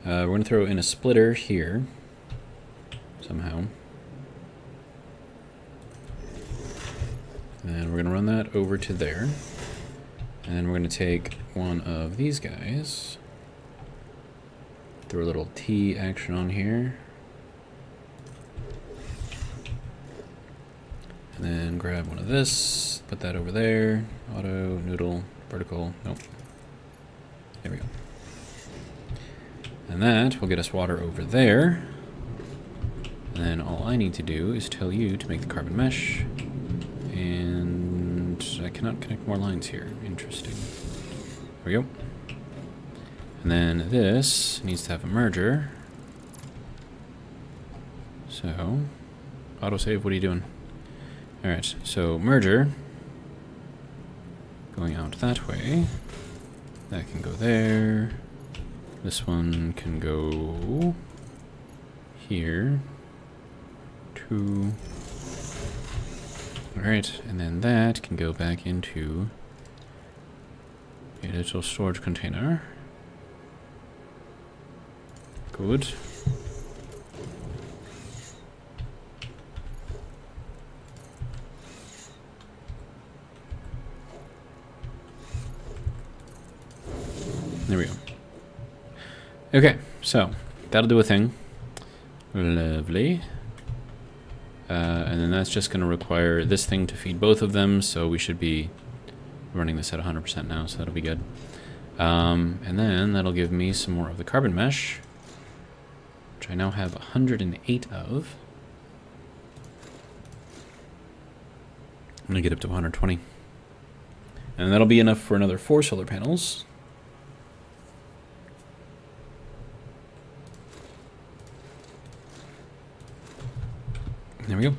A: We're gonna throw in a splitter here. Somehow. And we're gonna run that over to there. And we're gonna take one of these guys. Throw a little T action on here. And then grab one of this, put that over there. Auto, noodle, vertical, nope. There we go. And that will get us water over there. And then all I need to do is tell you to make the carbon mesh. And I cannot connect more lines here. Interesting. There we go. And then this needs to have a merger. So, autosave, what are you doing? Alright, so merger, going out that way, that can go there, this one can go here, 2, alright, and then that can go back into a little storage container. Good. There we go. Okay, so that'll do a thing. Lovely. And then that's just going to require this thing to feed both of them, so we should be running this at 100% now, so that'll be good. And then that'll give me some more of the carbon mesh, which I now have 108 of. I'm going to get up to 120. And that'll be enough for another 4 solar panels. There we go.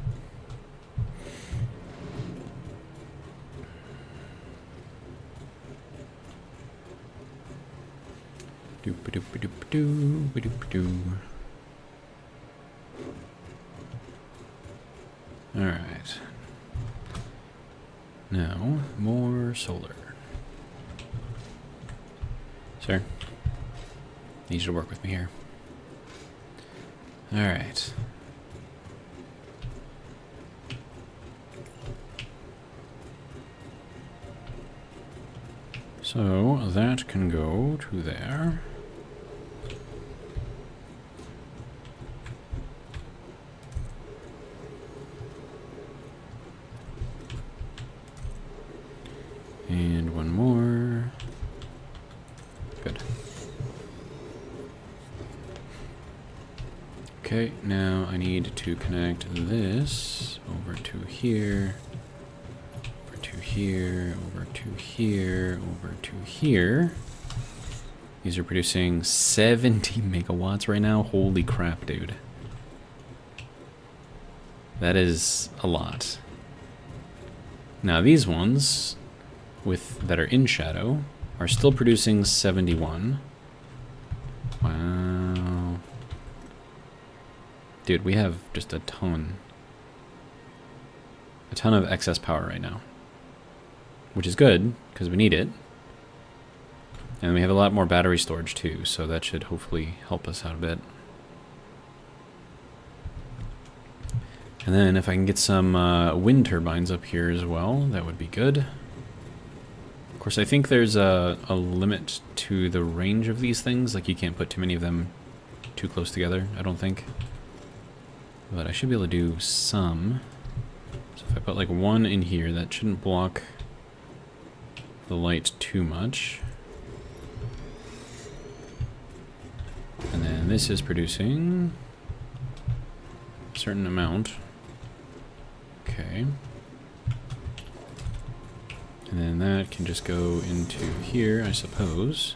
A: Doop-a-doop-a-doop-a-doo, all right. Now, more solar. Sir, need you to work with me here. All right. So that can go to there. And one more. Good. Okay, now I need to connect this over to here, over to here, over to here, over to here. These are producing 70 megawatts right now. Holy crap, dude. That is a lot. Now these ones that are in shadow are still producing 71. Wow. Dude, we have just a ton of excess power right now, which is good because we need it. And we have a lot more battery storage too, so that should hopefully help us out a bit. And then if I can get some wind turbines up here as well, that would be good. Of course, I think there's a limit to the range of these things. Like, you can't put too many of them too close together, I don't think. But I should be able to do some. So if I put like one in here, that shouldn't block the light too much. And then this is producing a certain amount. Okay. And then that can just go into here, I suppose.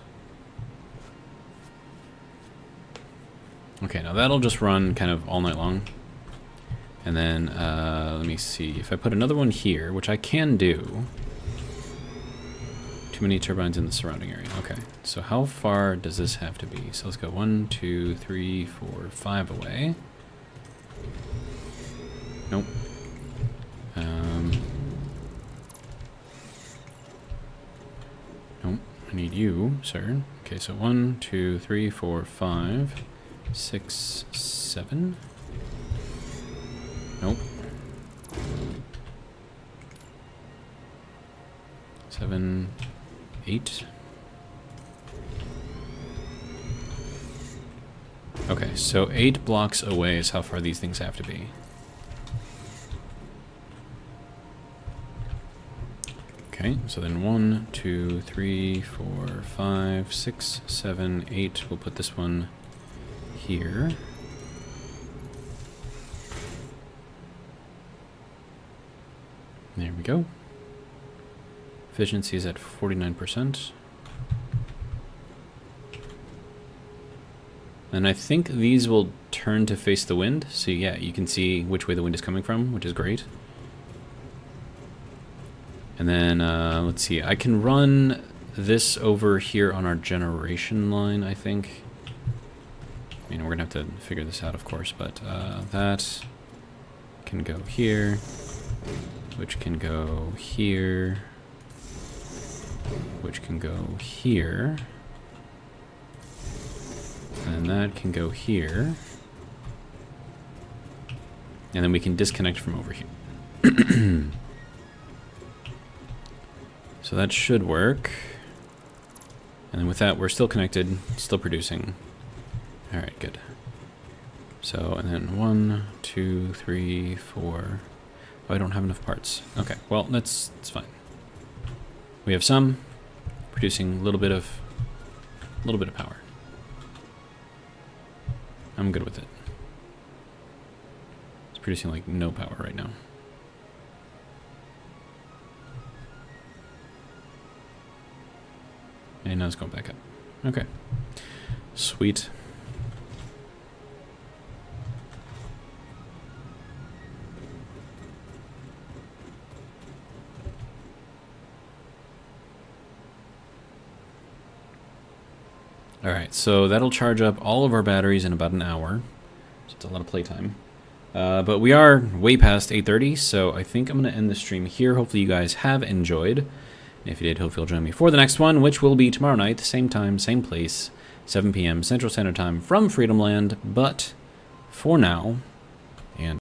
A: Okay, now that'll just run kind of all night long. And then, let me see. If I put another one here, which I can do. Too many turbines in the surrounding area. Okay, so how far does this have to be? So let's go 1, 2, 3, 4, 5 away. Nope. Nope, I need you, sir. Okay, so 1, 2, 3, 4, 5, 6, 7. Nope. 7, 8. Okay, so 8 blocks away is how far these things have to be. Okay, so then 1, 2, 3, 4, 5, 6, 7, 8. We'll put this one here. There we go. Efficiency is at 49%. And I think these will turn to face the wind. So yeah, you can see which way the wind is coming from, which is great. And then, let's see, I can run this over here on our generation line, I think. I mean, we're going to have to figure this out, of course, but that can go here, which can go here, which can go here, and that can go here, and then we can disconnect from over here. So that should work. And then with that, we're still connected, still producing. All right, good. So, and then 1, 2, 3, 4. Oh, I don't have enough parts. Okay, well, that's fine. We have some producing a little bit of power. I'm good with it. It's producing like no power right now. And now it's going back up. Okay. Sweet. Alright, so that'll charge up all of our batteries in about an hour. So it's a lot of playtime. But we are way past 8:30, so I think I'm going to end the stream here. Hopefully you guys have enjoyed. And if you did, hopefully you'll join me for the next one, which will be tomorrow night, same time, same place, 7 p.m. Central Standard Time from Freedom Land. But for now,